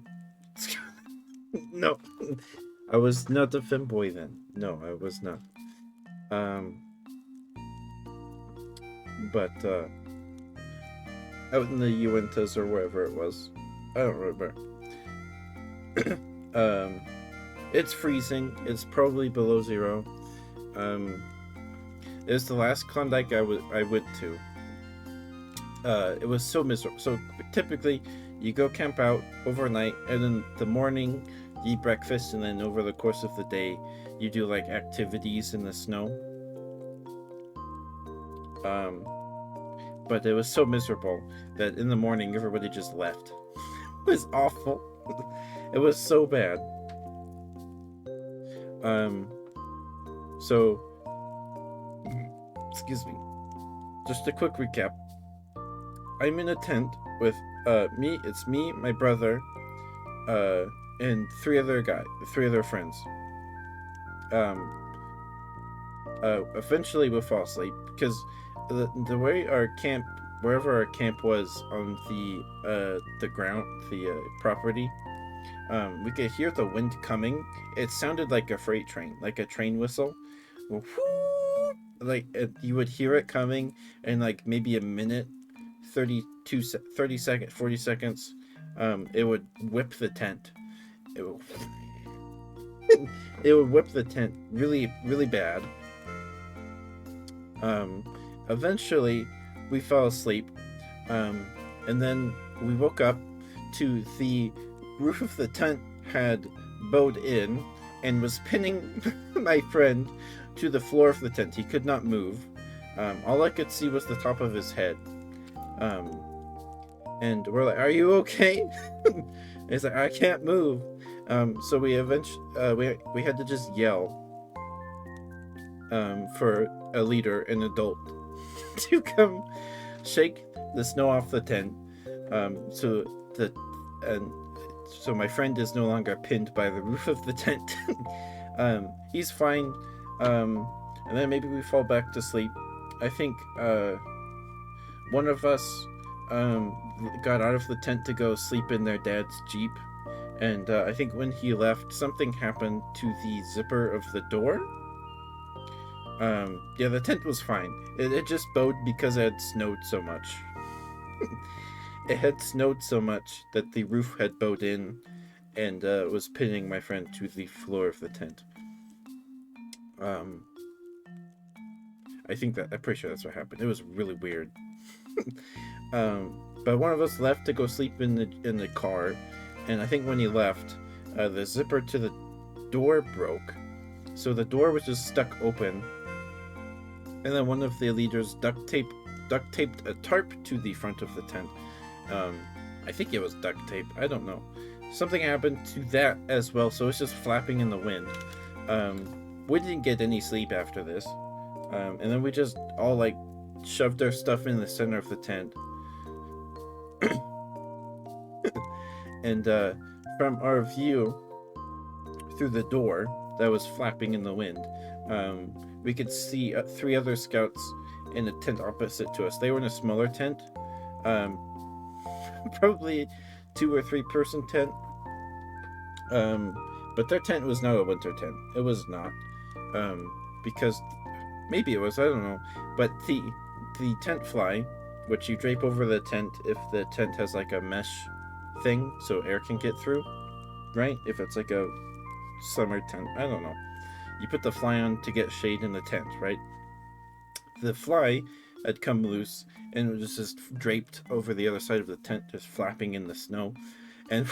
No, I was not a femboy then. No, I was not. But out in the Uintas or wherever it was, I don't remember. It's freezing. It's probably below zero. It was the last Klondike I went to. It was so miserable. So typically, you go camp out overnight, and in the morning, you eat breakfast, and then over the course of the day, you do like activities in the snow. But it was so miserable that in the morning, everybody just left. It was awful. It was so bad. So, excuse me. Just a quick recap. I'm in a tent with me. It's me, my brother, and three other friends. Eventually we'll fall asleep because the way wherever our camp was on the ground, the property, we could hear the wind coming. It sounded like a freight train, like a train whistle. Like you would hear it coming in like maybe a minute, 30 seconds, 40 seconds. It would whip the tent. It would whip the tent really, really bad. Eventually, we fell asleep, and then we woke up to the roof of the tent had bowed in and was pinning my friend to the floor of the tent. He could not move. All I could see was the top of his head. And we're like, "Are you okay?" He's like, "I can't move." So we eventually we had to just yell for a leader, an adult, to come shake the snow off the tent. So my friend is no longer pinned by the roof of the tent. He's fine. And then maybe we fall back to sleep. I think one of us got out of the tent to go sleep in their dad's Jeep. And I think when he left, something happened to the zipper of the door. Yeah, the tent was fine. It just bowed because it had snowed so much. It had snowed so much that the roof had bowed in and was pinning my friend to the floor of the tent. I'm pretty sure that's what happened. It was really weird. But one of us left to go sleep in the car, and I think when he left, the zipper to the door broke, so the door was just stuck open. And then one of the leaders duct taped a tarp to the front of the tent, I think it was duct tape. I don't know. Something happened to that as well, so it's just flapping in the wind. We didn't get any sleep after this. And then we just all like shoved our stuff in the center of the tent. And from our view through the door that was flapping in the wind, we could see 3 other scouts in a tent opposite to us. They were in a smaller tent, probably 2 or 3 person tent, but their tent was not a winter tent. It was not, because maybe it was, I don't know, but the tent fly, which you drape over the tent if the tent has like a mesh thing so air can get through, right? If it's like a summer tent, I don't know, you put the fly on to get shade in the tent, right? The fly had come loose and it was just draped over the other side of the tent, just flapping in the snow. And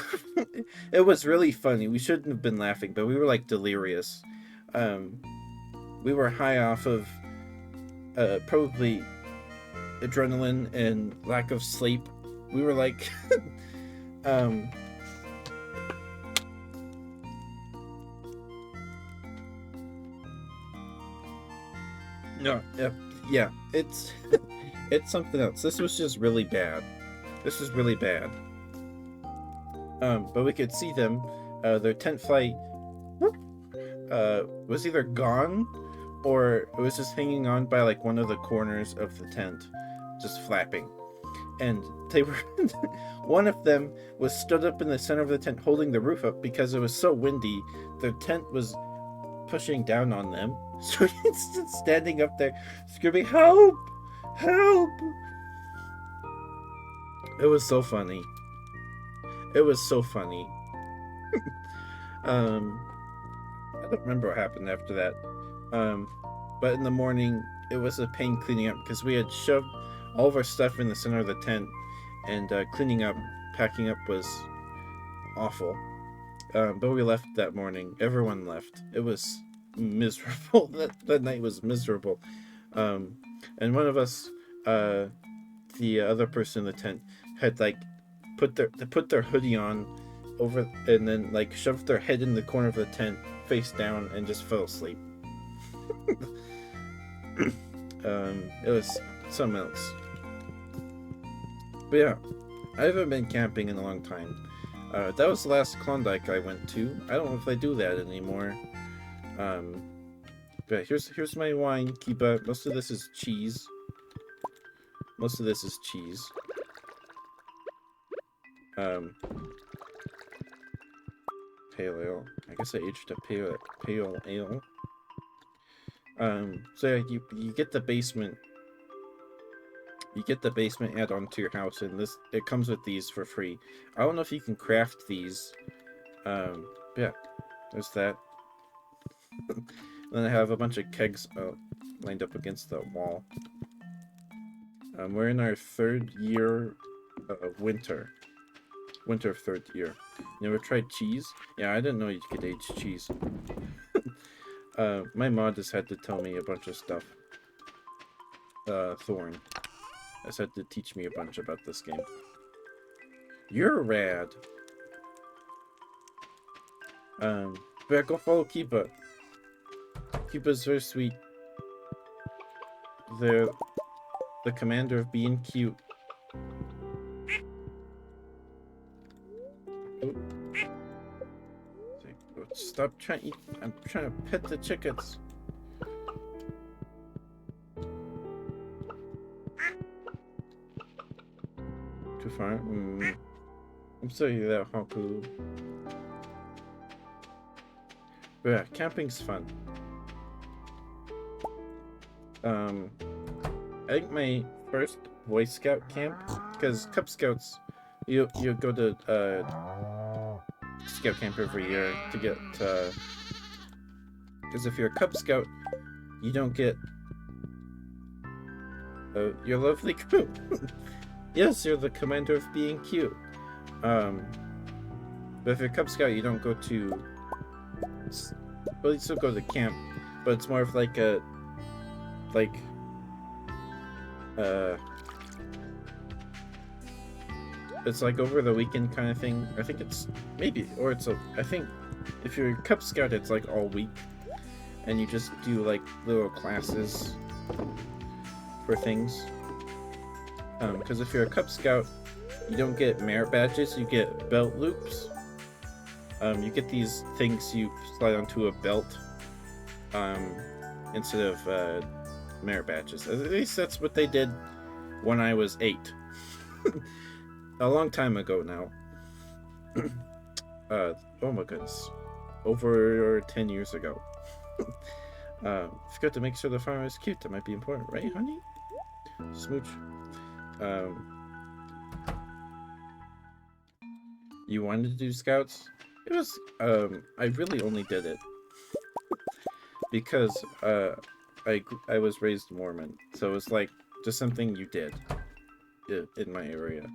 it was really funny. We shouldn't have been laughing, but we were like delirious. We were high off of probably adrenaline and lack of sleep. We were like no, yeah, it's it's something else. This was just really bad. This was really bad. But we could see them. Their tent fly was either gone or it was just hanging on by like one of the corners of the tent, just flapping. And they were one of them was stood up in the center of the tent holding the roof up because it was so windy. Their tent was pushing down on them, so he's just standing up there screaming, "Help! Help!" It was so funny. It was so funny. I don't remember what happened after that. But in the morning, it was a pain cleaning up because we had shoved all of our stuff in the center of the tent, and cleaning up, packing up was awful. But we left that morning. Everyone left. It was miserable. that night was miserable. And one of us, the other person in the tent, had like put their hoodie on over, and then like shoved their head in the corner of the tent face down and just fell asleep. It was something else. But yeah, I haven't been camping in a long time. That was the last Klondike I went to. I don't know if I do that anymore. But here's my wine, Kiba. Most of this is cheese. Most of this is cheese. Pale ale. I guess I aged a pale ale. So yeah, you get the basement. You get the basement add-on to your house, and it comes with these for free. I don't know if you can craft these. Yeah, there's that. Then I have a bunch of kegs lined up against the wall. We're in our 3rd year of winter. Winter of 3rd year. You ever tried cheese? Yeah, I didn't know you could age cheese. My mod just had to tell me a bunch of stuff. Thorn has had to teach me a bunch about this game. You're rad. But go follow Kiba. Kiba's very sweet. They're the commander of being cute. Stop trying to eat. I'm trying to pet the chickens. Too far? I'm sorry that, Haku. But yeah, camping's fun. I think my first Boy Scout camp, because Cub Scouts, you go to Scout camp every year to get, because if you're a Cub Scout, you don't get your lovely crew. Yes, you're the commander of being cute. But if you're a Cub Scout, you don't go to, well, you still go to camp, but it's more of like a, it's like over the weekend kind of thing. I think it's maybe, or it's a. I think if you're a Cub Scout, it's like all week, and you just do like little classes for things. Because if you're a Cub Scout, you don't get merit badges, you get belt loops. You get these things you slide onto a belt, instead of merit badges. At least that's what they did when I was 8. A long time ago now. Oh my goodness. Over 10 years ago. Forgot to make sure the farmer is cute. That might be important, right, honey? Smooch. You wanted to do scouts? It was, I really only did it because, I was raised Mormon, so it was like just something you did in my area.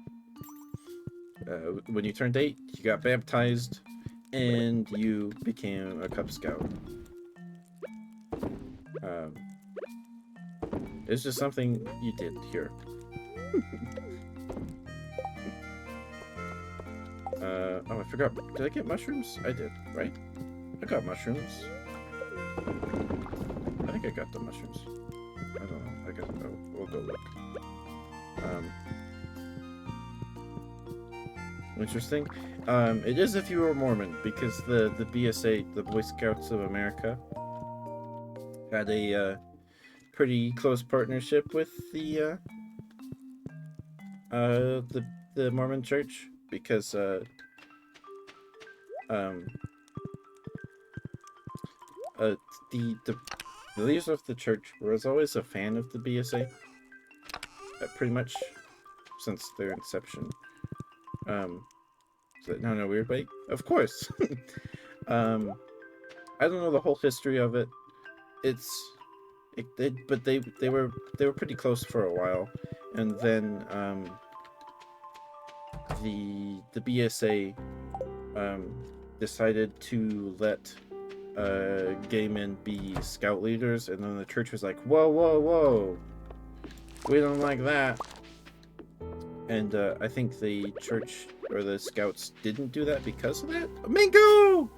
When you turned 8, you got baptized, and you became a Cub Scout. It's just something you did here. Oh, I forgot. Did I get mushrooms? I did, right? I got mushrooms. I think I got the mushrooms. I don't know. I guess we'll go look. Interesting. It is if you were Mormon, because the BSA, the Boy Scouts of America, had a pretty close partnership with the Mormon Church, because the leaders of the church was always a fan of the BSA, pretty much since their inception. Is that not a weird way? Of course. I don't know the whole history of it. But they were pretty close for a while, and then the BSA decided to let gay men be scout leaders, and then the church was like, whoa, whoa, whoa, we don't like that. And I think the church or the scouts didn't do that because of that. Mango!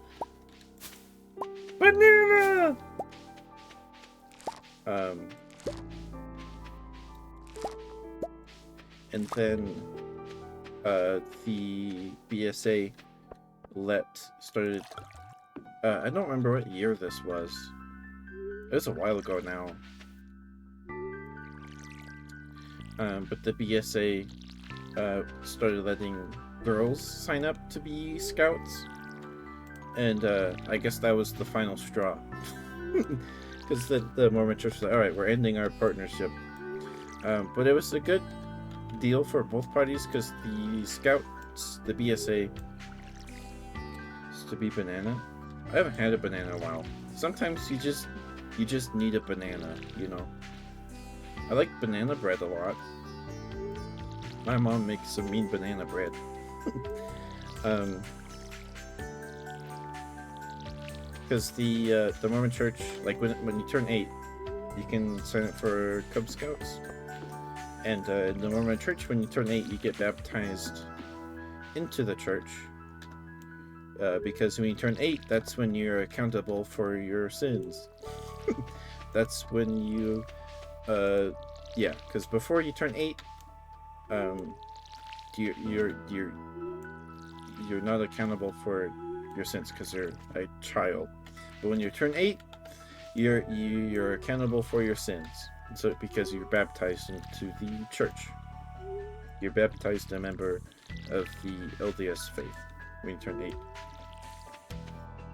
Banana! And then the BSA started. I don't remember what year this was. It was a while ago now. But the BSA started letting girls sign up to be scouts, and I guess that was the final straw. Because the Mormon Church was like, alright, we're ending our partnership. But it was a good deal for both parties, because the scouts, the BSA, used to be banana. I haven't had a banana in a while. Sometimes you just need a banana, you know. I like banana bread a lot. My mom makes some mean banana bread. Because the Mormon Church, like when you turn 8, you can sign up for Cub Scouts. And in the Mormon Church, when you turn 8, you get baptized into the church. Because when you turn 8, that's when you're accountable for your sins. That's when you, yeah, because before you turn 8, you're not accountable for your sins because you're a child. But when you turn 8, you're accountable for your sins. So because you're baptized into the church, you're baptized a member of the LDS faith when you turn 8.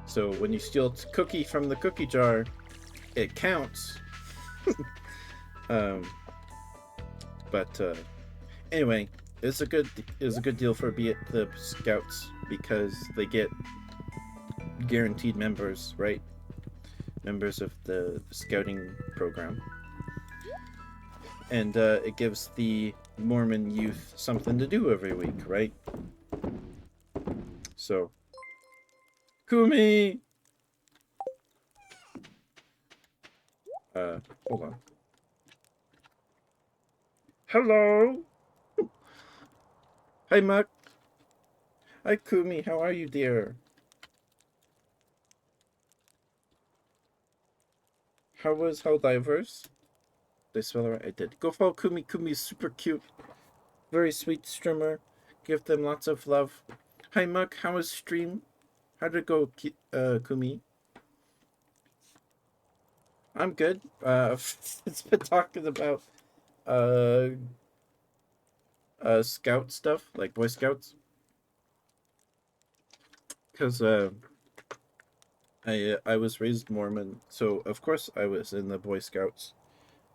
So when you steal a cookie from the cookie jar, it counts. But anyway, it's a good deal for the scouts because they get guaranteed members, right? Members of the scouting program, and it gives the Mormon youth something to do every week, right? So, Kumi. Hold on. Hello. Hi, Muck. Hi, Kumi. How are you, dear? How was Helldivers? Did I spell it right? I did. Go follow Kumi. Kumi is super cute. Very sweet streamer. Give them lots of love. Hi, Muck. How was stream? How did it go, Kumi? I'm good. It's been talking about uh scout stuff, like Boy Scouts, because I was raised Mormon, so of course I was in the Boy Scouts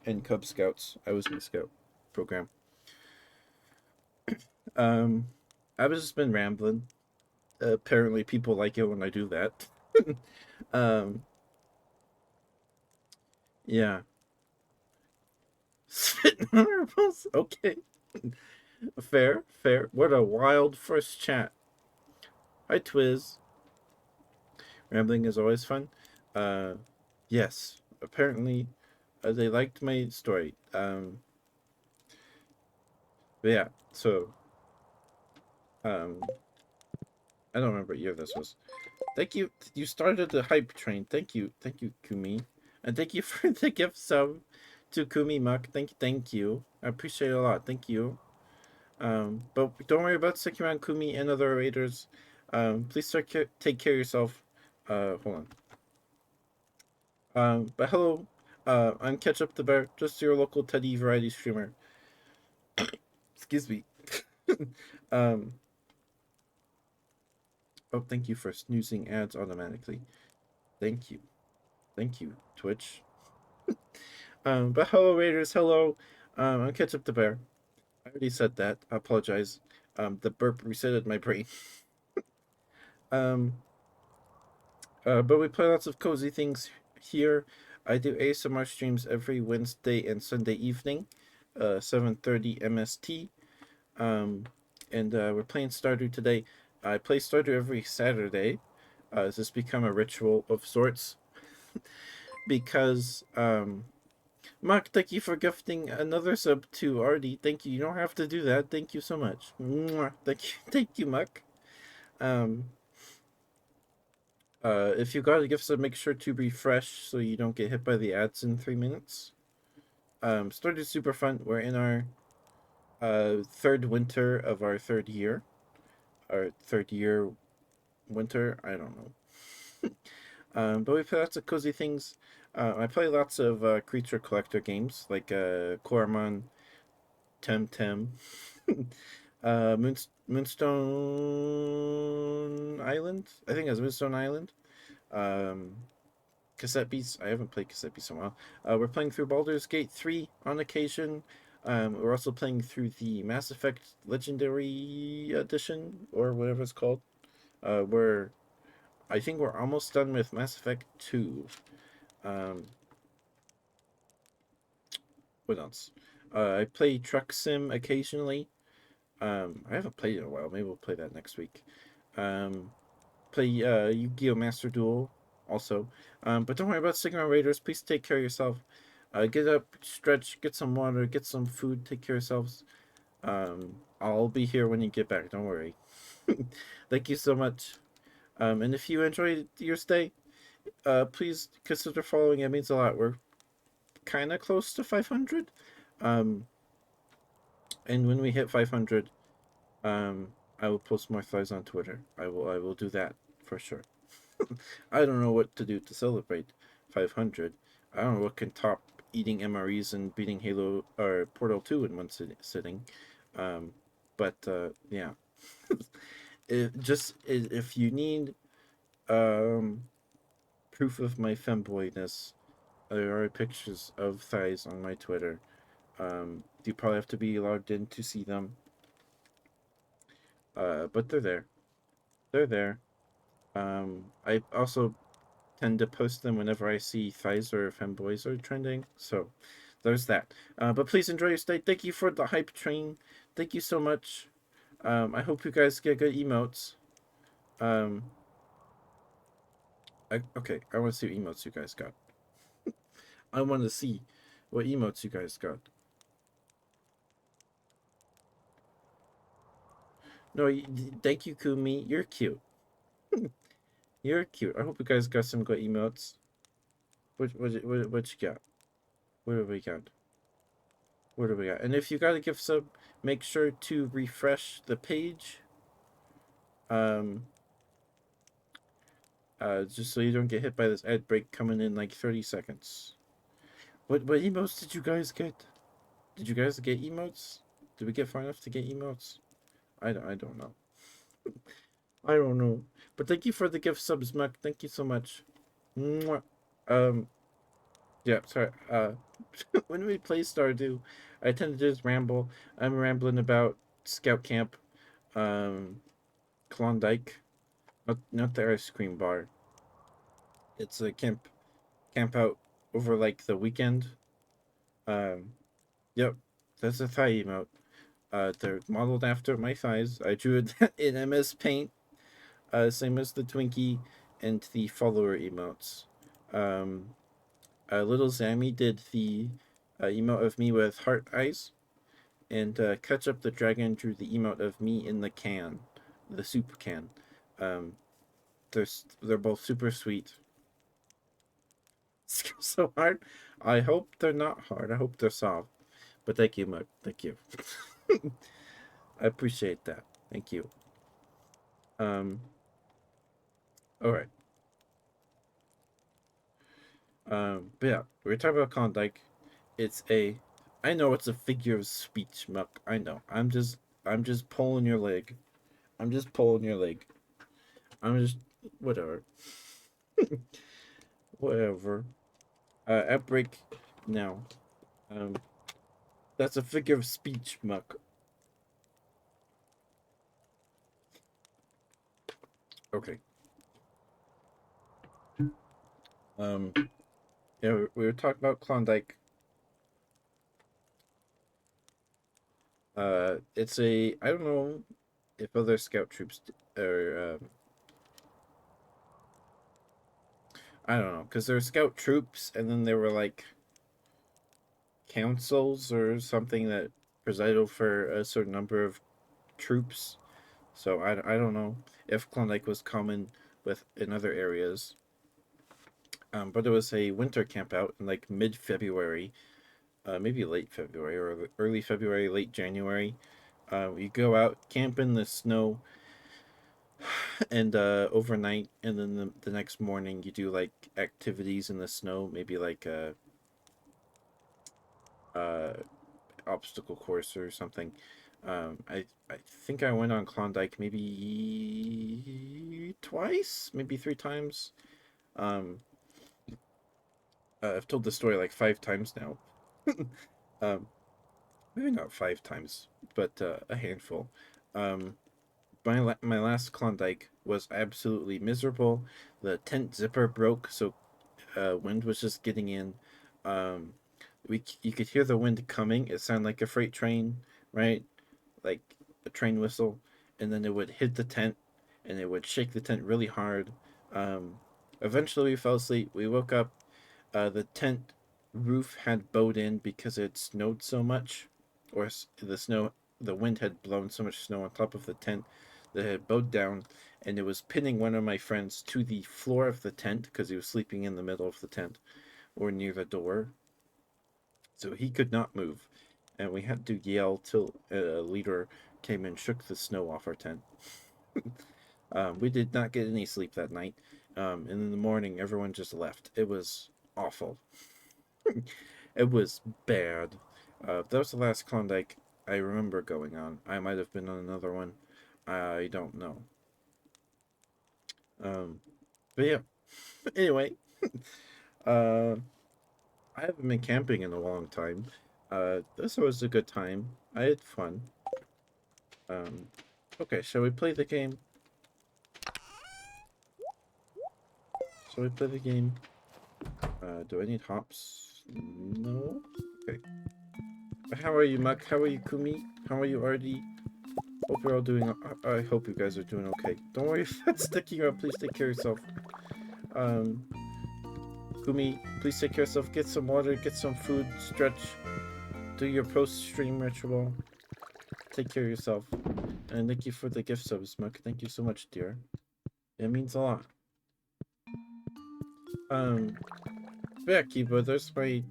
and Cub Scouts. I was in the Scout program. Um, I was just been rambling. Apparently, people like it when I do that. um, yeah, spitting on our balls. Okay, fair, fair. What a wild first chat. Hi, Twiz. Rambling is always fun. Uh, yes, apparently, they liked my story. But yeah, so um, I don't remember what year this was. Thank you. You started the hype train. Thank you, Kumi, and thank you for the gift sub to Kumi Muck. Thank you. I appreciate it a lot. Thank you. But don't worry about sticking around, Kumi and other raiders. Please take care of yourself. Hold on. But hello. I'm Ketchup the Bear, just your local Teddy variety streamer. Excuse me. um. Oh, thank you for snoozing ads automatically. Thank you. Thank you, Twitch. But hello, Raiders. Hello. I'm Ketchup the Bear. I already said that. I apologize. The burp resetted my brain. Um, but we play lots of cozy things here. I do ASMR streams every Wednesday and Sunday evening, 7:30 MST. Um, and we're playing Stardew today. I play Stardew every Saturday. It's just become a ritual of sorts because Mark, thank you for gifting another sub to Artie. Thank you. You don't have to do that. Thank you so much. Mwah. Thank you, thank you, Mark. Um, if you got a gift sub, make sure to refresh so you don't get hit by the ads in 3 minutes. Started super fun. We're in our third winter of our third year. Our third year winter. I don't know. But we play lots of cozy things. I play lots of creature collector games like Coromon, Temtem, Moonstone Island. I think it's Moonstone Island. Um, Cassette Beats. I haven't played Cassette Beats in a while. We're playing through Baldur's Gate 3 on occasion. We're also playing through the Mass Effect Legendary Edition, or whatever it's called. We're I think we're almost done with Mass Effect 2. Um, what else? I play Truck Sim occasionally. I haven't played it in a while. Maybe we'll play that next week. Um, Play Yu-Gi-Oh! Master Duel also. But don't worry about sticking around, Raiders. Please take care of yourself. Get up, stretch, get some water, get some food, take care of yourselves. I'll be here when you get back. Don't worry. Thank you so much. And if you enjoyed your stay, please consider following. It means a lot. We're kind of close to 500. Um, and when we hit 500, um, I will post more thoughts on Twitter. I will do that for sure. I don't know what to do to celebrate 500. I don't know what can top eating MREs and beating Halo or Portal 2 in one sitting. Um, but yeah, if you need um, proof of my femboyness, there are pictures of thighs on my Twitter. You probably have to be logged in to see them. But they're there. They're there. I also tend to post them whenever I see thighs or femboys are trending. So there's that. But please enjoy your stay. Thank you for the hype train. Thank you so much. I hope you guys get good emotes. Um, okay, I want to see what emotes you guys got. I want to see what emotes you guys got. No, thank you, Kumi. You're cute. You're cute. I hope you guys got some good emotes. What you got? What do we got? What do we got? And if you got a gift sub, make sure to refresh the page. Um, just so you don't get hit by this ad break coming in like 30 seconds. What emotes did you guys get? Did you guys get emotes? Did we get far enough to get emotes? I don't know. I don't know. But thank you for the gift subs, Muck. Thank you so much. Mwah. Um, yeah, sorry. When we play Stardew, I tend to just ramble. I'm rambling about Scout Camp, um, Klondike, not the ice cream bar. It's a camp out over like the weekend. Um, yep, that's a thigh emote. They're modeled after my thighs. I drew it in MS Paint, same as the Twinkie and the follower emotes. Um, Little Zammy did the emote of me with heart eyes, and Ketchup the Dragon drew the emote of me in the can, the soup can. Um, they're both super sweet. It's so hard. I hope they're not hard. I hope they're soft. But thank you, Mug. Thank you. I appreciate that. Thank you. Um, all right. But yeah, we're talking about Klondike. It's a, I know it's a figure of speech, Muck. I know. I'm just pulling your leg. I'm just pulling your leg. I'm just, whatever, whatever. Outbreak now. Um, that's a figure of speech, Muck. Okay. Um, yeah, we were talking about Klondike. It's a, I don't know if other scout troops or I don't know, because there were scout troops, and then there were like councils or something that presided over a certain number of troops. So I don't know if Klondike was common with in other areas. But it was a winter camp out in like mid February, maybe late February or early February, late January. You go out, camp in the snow, and overnight, and then the next morning you do like activities in the snow, maybe like uh obstacle course or something. I think I went on Klondike maybe twice, maybe three times. Um, I've told the story like five times now. um, Maybe not five times, but a handful. Um, my last Klondike was absolutely miserable. The tent zipper broke, so wind was just getting in. Um, you could hear the wind coming. It sounded like a freight train, right? Like a train whistle, and then it would hit the tent, and it would shake the tent really hard. Um, Eventually, we fell asleep. We woke up. The tent roof had bowed in because it snowed so much, or the wind had blown so much snow on top of the tent that it had bowed down, and it was pinning one of my friends to the floor of the tent because he was sleeping in the middle of the tent or near the door, so he could not move, and we had to yell till a leader came and shook the snow off our tent. We did not get any sleep that night, and in the morning everyone just left. It was awful. It was bad. That was the last Klondike I remember going on. I might have been on another one. I don't know. Um, but yeah. Anyway, uh, I haven't been camping in a long time. This was a good time. I had fun. Um, okay, shall we play the game? Shall we play the game? Do I need hops? No. Okay. How are you, Muck? How are you, Kumi? How are you, Artie? Hope we're all doing. I hope you guys are doing okay. Don't worry if that's sticking out. Please take care of yourself. Um, Kumi, please take care of yourself. Get some water. Get some food. Stretch. Do your post-stream ritual. Take care of yourself. And thank you for the gift subs, Muck. Thank you so much, dear. It means a lot. Yeah, Kiba, there's my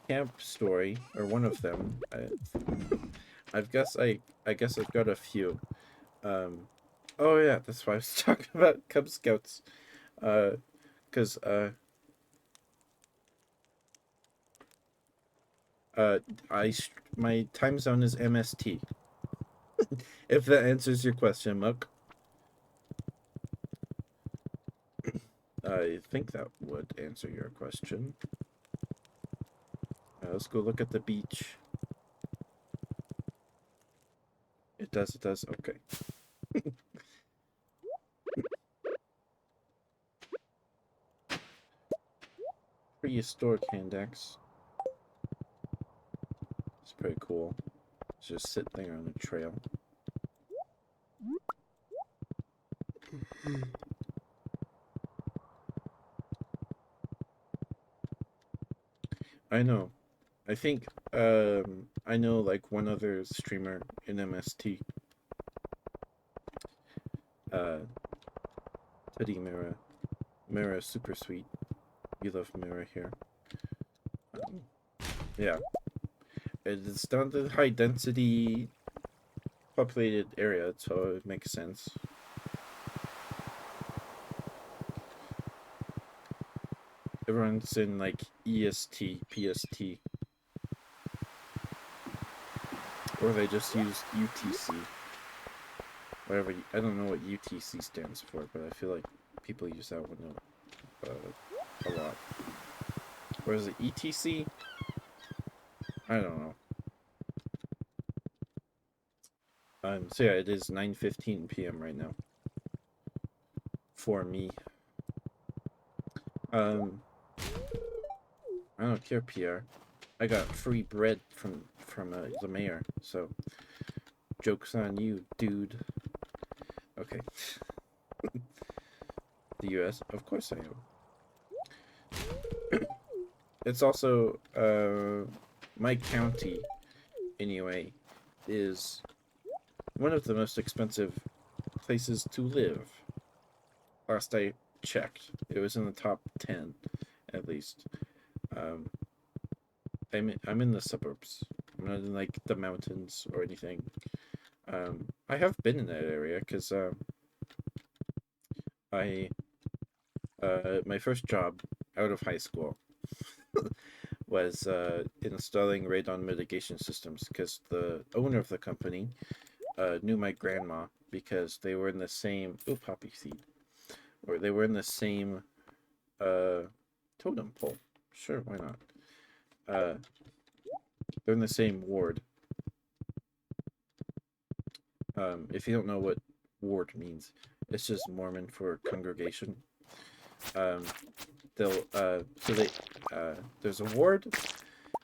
camp story, or one of them. I guess I've got a few. Oh yeah, that's why I was talking about Cub Scouts. Cause uh, my time zone is MST. If that answers your question, Muck. I think that would answer your question. Let's go look at the beach. It does, okay. Prehistoric hand axe. It's pretty cool. It's just sitting there on the trail. I know. I think I know like one other streamer in MST. Teddy Mira. Mira is super sweet. We love Mira here. Yeah. It's not the high density populated area, so it makes sense. Everyone's in like EST, PST. Or they just use UTC. Whatever, I don't know what UTC stands for, but I feel like people use that one a lot. Or is it ETC? I don't know. So yeah, it is 9:15 p.m. right now. For me. I don't care, Pierre. I got free bread from the mayor, so joke's on you, dude. Okay. The U.S. Of course I am. It's also my county, anyway, is one of the most expensive places to live. Last I checked, it was in the top 10, at least. I'm in the suburbs. I'm not in like the mountains or anything. I have been in that area because I my first job out of high school was installing radon mitigation systems because the owner of the company knew my grandma because they were in the same poppy seed, or they were in the same totem pole. Sure, why not? They're in the same ward. If you don't know what ward means, it's just Mormon for congregation. They'll so they there's a ward,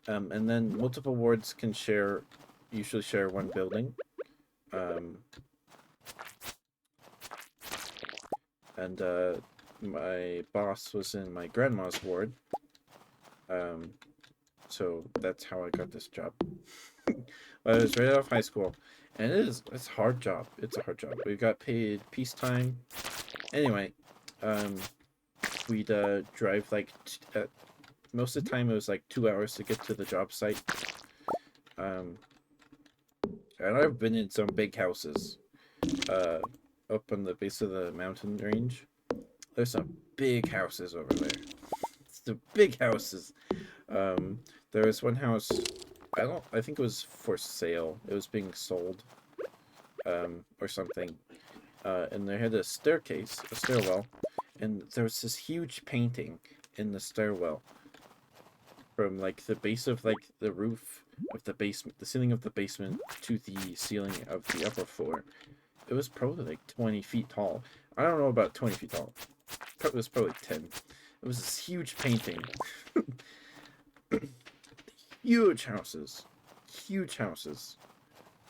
and then multiple wards can usually share one building. And my boss was in my grandma's ward. So that's how I got this job. I was right out of high school, and it's a hard job. It's a hard job. We got paid peacetime. Anyway, we'd drive like most of the time it was like 2 hours to get to the job site. And I've been in some big houses up on the base of the mountain range. There's some big houses over there. It's the big houses. There was one house, I think it was for sale. It was being sold, or something. And they had a stairwell, and there was this huge painting in the stairwell from like the base of like the roof of the basement, the ceiling of the basement to the ceiling of the upper floor. It was probably like 20 feet tall. I don't know about 20 feet tall. It was probably 10. It was this huge painting. Huge houses. Huge houses.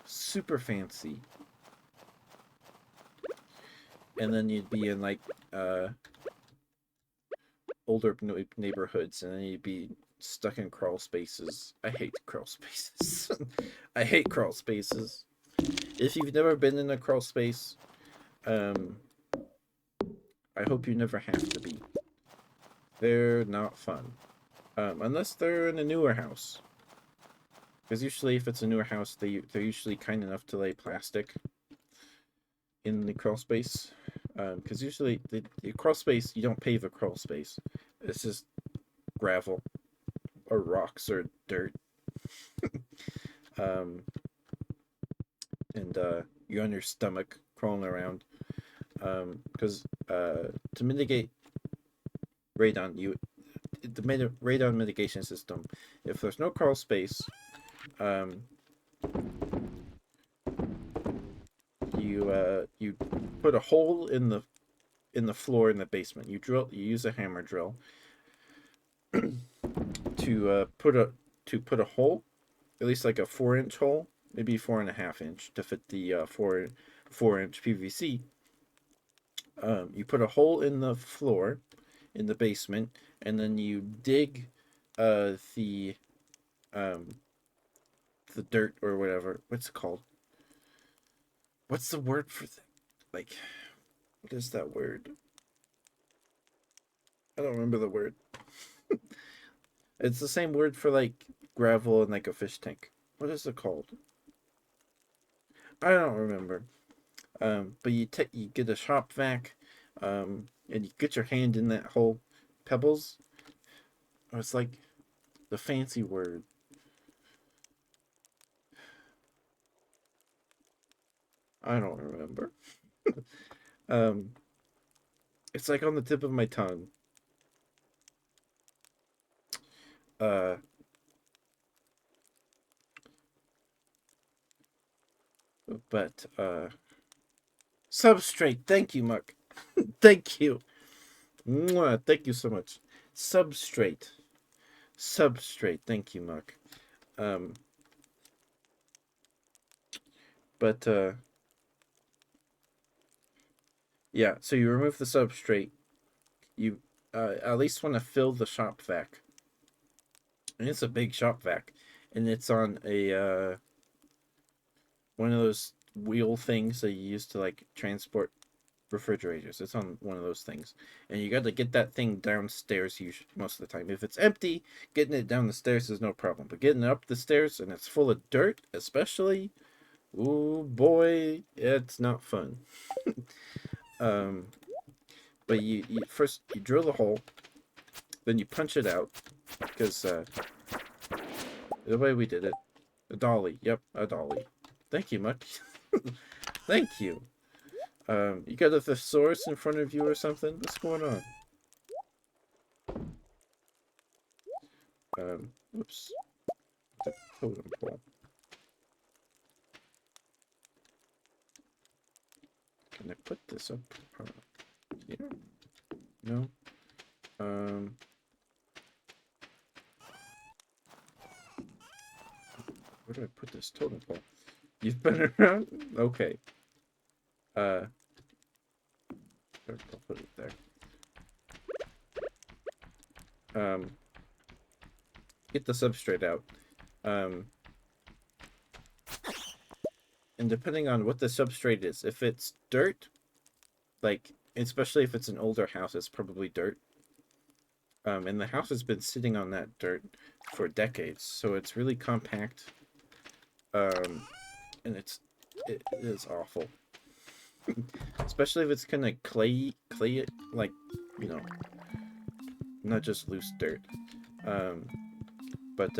Super fancy. And then you'd be in like older neighborhoods, and then you'd be stuck in crawl spaces. I hate crawl spaces. I hate crawl spaces. If you've never been in a crawl space, I hope you never have to be. They're not fun. Unless they're in a newer house. Because usually if it's a newer house, they're usually kind enough to lay plastic in the crawl space. Because usually the crawl space, you don't pave a crawl space. It's just gravel or rocks or dirt. And you're on your stomach crawling around. Because to mitigate radon, the radon mitigation system, if there's no crawl space, you put a hole in the floor in the basement. You use a hammer drill to put a hole, at least like a 4-inch hole, maybe 4.5-inch to fit the 4-inch PVC. You put a hole in the floor in the basement, and then you dig the dirt or whatever. What's it called? What's the word for that? Like, what is that word? I don't remember the word. It's the same word for like gravel and like a fish tank. What is it called? I don't remember. But you get a shop vac, and you get your hand in that hole. Pebbles. Oh, it's like the fancy word. I don't remember. um, it's like on the tip of my tongue. Uh, but substrate. Thank you, Mark. Thank you. Mwah, thank you so much. Substrate. Substrate. Thank you, Mark. But yeah. So you remove the substrate. You at least want to fill the shop vac. And it's a big shop vac, and it's on a one of those wheel things that you use to like transport refrigerators. It's on one of those things, and you got to get that thing downstairs most of the time. If it's empty, getting it down the stairs is no problem, but getting it up the stairs and it's full of dirt, especially, oh boy, it's not fun. But you first you drill the hole, then you punch it out, because the way we did it, a dolly. Yep, a dolly. Thank you, Muck. Thank you. You got a thesaurus in front of you or something? What's going on? Oops. The totem pole. Can I put this up here? No. Where do I put this totem pole? You've been around? Okay. I'll put it there. Get the substrate out. And depending on what the substrate is, if it's dirt, like, especially if it's an older house, it's probably dirt. And the house has been sitting on that dirt for decades, so it's really compact. And it is awful. Especially if it's kind of clay, like, you know, not just loose dirt. But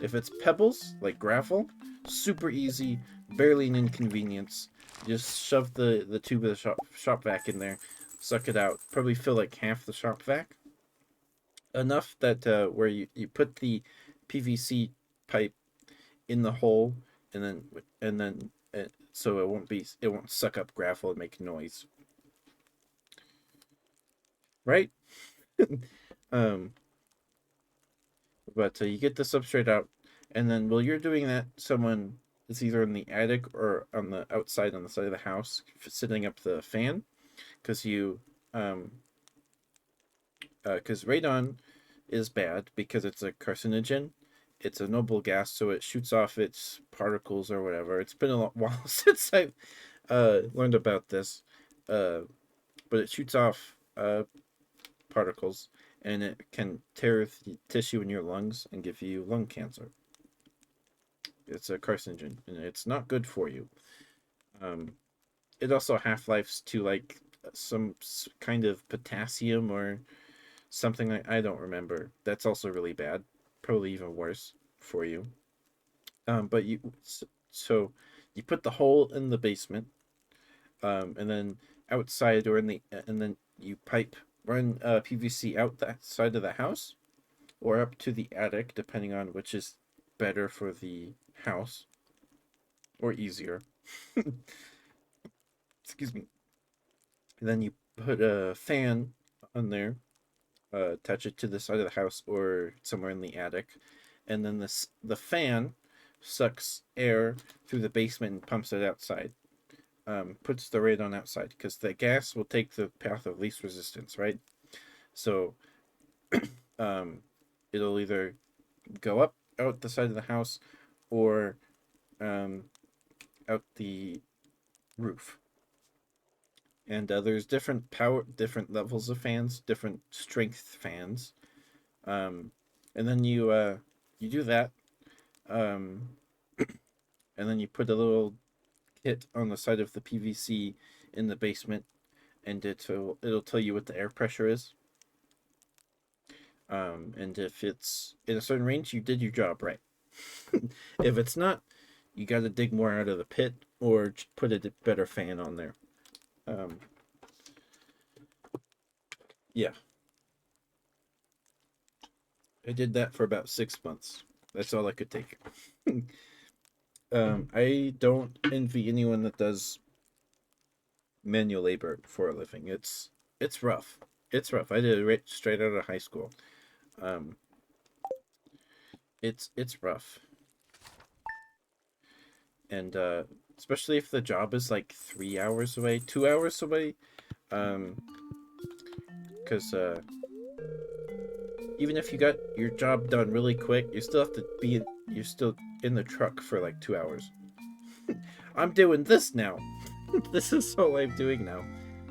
if it's pebbles, like gravel, super easy, barely an inconvenience. Just shove the tube of the shop vac in there, suck it out. Probably fill like half the shop vac. Enough that where you put the PVC pipe in the hole, and then so it won't suck up gravel and make noise. Right? But you get the substrate out, and then while you're doing that, someone is either in the attic or on the outside on the side of the house setting up the fan, because radon is bad because it's a carcinogen. It's a noble gas, so it shoots off its particles or whatever. It's been a while since I've learned about this, uh, but it shoots off particles, and it can tear the tissue in your lungs and give you lung cancer. It's a carcinogen, and it's not good for you. Um, it also half lives to like some kind of potassium or something like I don't remember. That's also really bad, probably even worse for you. But so you put the hole in the basement, and then outside or in the and then you run PVC out that side of the house or up to the attic, depending on which is better for the house or easier. Excuse me. And then you put a fan on there, attach it to the side of the house or somewhere in the attic, and then the fan sucks air through the basement and pumps it outside. Puts the radon outside because the gas will take the path of least resistance, right? So um, it'll either go up out the side of the house or um, out the roof. And there's different levels of fans, different strength fans. Um, and then you do that, um, and then you put a little kit on the side of the PVC in the basement, and it'll tell you what the air pressure is. And if it's in a certain range, you did your job right. If it's not, you got to dig more out of the pit or put a better fan on there. Um, yeah, I did that for about 6 months. That's all I could take. I don't envy anyone that does manual labor for a living. It's rough. It's rough. I did it right straight out of high school. Um, it's rough, and especially if the job is like 3 hours away, 2 hours away. Because even if you got your job done really quick, you still have to be you're still in the truck for like 2 hours. I'm doing this now. This is all I'm doing now.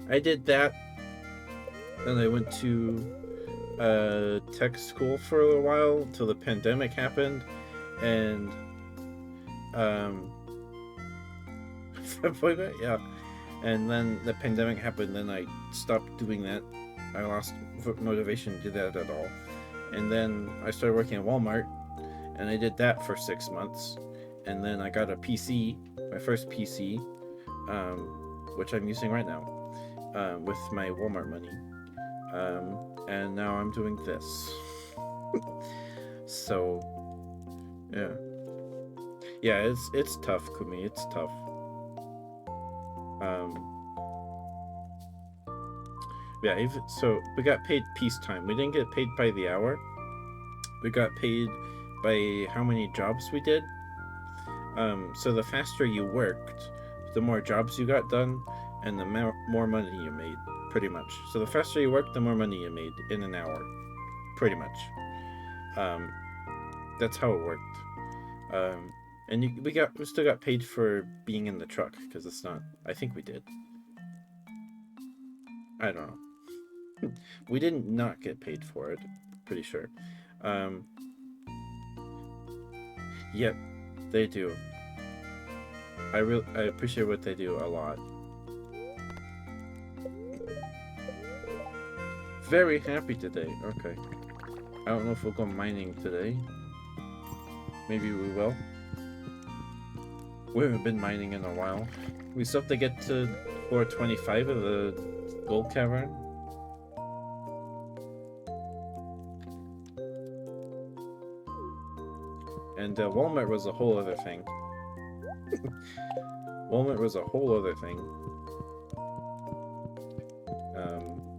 I did that, and I went to tech school for a while until the pandemic happened, and um, yeah, and then the pandemic happened. Then I stopped doing that. I lost motivation to do that at all, and then I started working at Walmart, and I did that for 6 months, and then I got a PC, my first PC, which I'm using right now, with my Walmart money, and now I'm doing this. So, yeah, it's tough, Kumi. It's tough. Yeah. So we got paid peacetime. We didn't get paid by the hour. We got paid by how many jobs we did. So the faster you worked, the more jobs you got done, and the more money you made, pretty much. So the faster you worked, the more money you made in an hour, pretty much. That's how it worked. And we still got paid for being in the truck because it's not. I think we did. I don't know. We didn't not get paid for it. Pretty sure. Yep, they do. I appreciate what they do a lot. Very happy today. Okay. I don't know if we'll go mining today. Maybe we will. We haven't been mining in a while. We still have to get to floor 25 of the gold cavern. And Walmart was a whole other thing. Walmart was a whole other thing.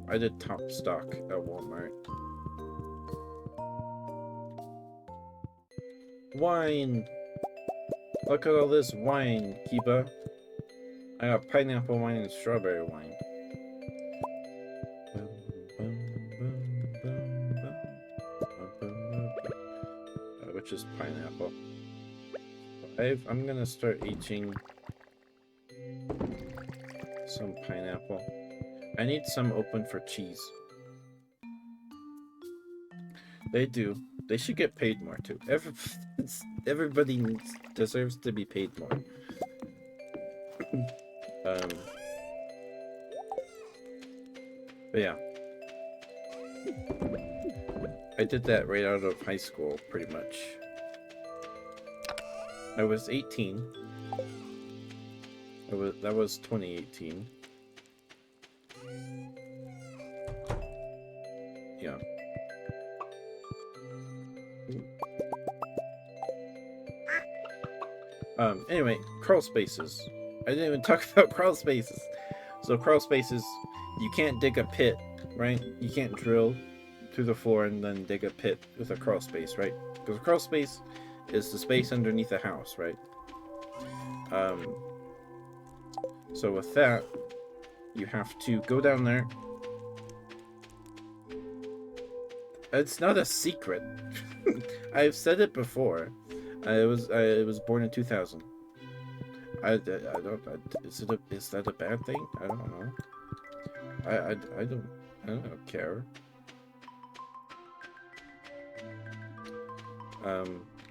I did top stock at Walmart. Wine! Look at all this wine, Kiba. I got pineapple wine and strawberry wine. which is pineapple. 5. I'm gonna start eating some pineapple. I need some open for cheese. They do. They should get paid more too. Everybody deserves to be paid more. But yeah. I did that right out of high school, pretty much. I was 18. That was 2018. Yeah. Anyway, crawl spaces. I didn't even talk about crawl spaces. So crawl spaces, you can't dig a pit, right? You can't drill through the floor and then dig a pit with a crawl space, right? Because a crawl space is the space underneath a house, right? So with that, you have to go down there. It's not a secret. I've said it before. I was born in 2000. I don't. Is that a bad thing? I don't know. I don't care.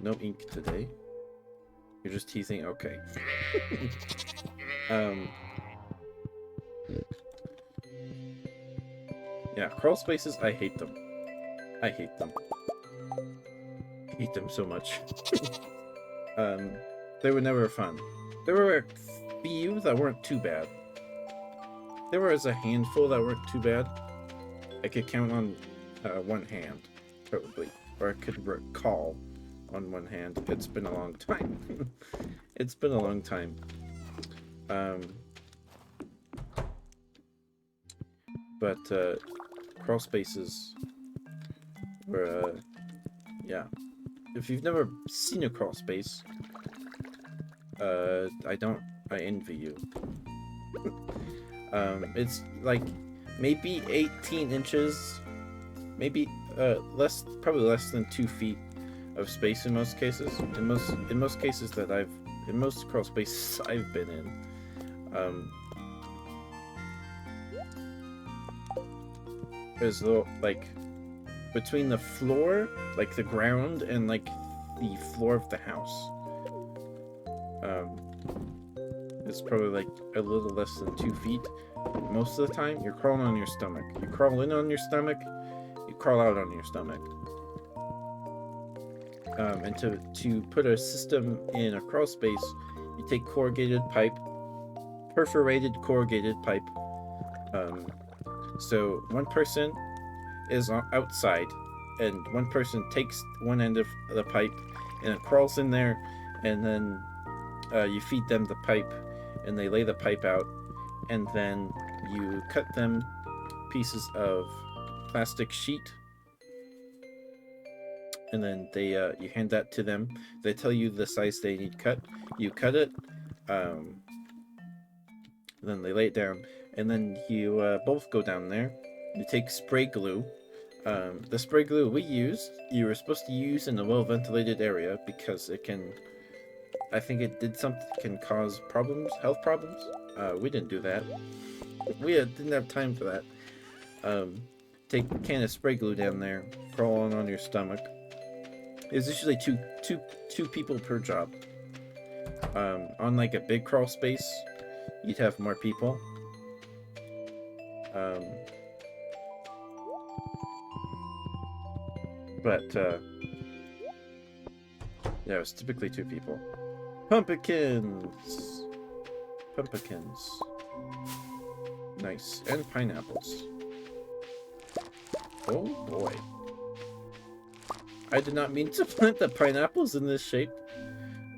No ink today. You're just teasing. Okay. Yeah, crawl spaces. I hate them. I hate them. I hate them so much. They were never fun. There were a few that weren't too bad. There was a handful that weren't too bad. I could count on one hand, probably. Or I could recall on one hand. It's been a long time. It's been a long time. But crawl spaces were, yeah. If you've never seen a crawl space, I envy you. It's like maybe 18 inches, maybe probably less than 2 feet of space in most cases. In most cases that in most crawl spaces I've been in, there's like between the floor, like the ground, and like the floor of the house. It's probably like a little less than 2 feet. Most of the time, you're crawling on your stomach. You crawl in on your stomach, you crawl out on your stomach. And to put a system in a crawl space, you take corrugated pipe, perforated corrugated pipe. So one person is outside, and one person takes one end of the pipe and it crawls in there, and then you feed them the pipe, and they lay the pipe out, and then you cut them pieces of plastic sheet, and then they you hand that to them. They tell you the size they need cut. You cut it, then they lay it down, and then you both go down there. You take spray glue. The spray glue we used, you were supposed to use in a well-ventilated area because it can, I think it did something, can cause problems, health problems. We didn't do that. We didn't have time for that. Take a can of spray glue down there, crawl on your stomach. It's usually two people per job. On like a big crawl space, you'd have more people. But yeah, it was typically 2 people. Pumpkins! Pumpkins. Nice. And pineapples. Oh boy. I did not mean to plant the pineapples in this shape.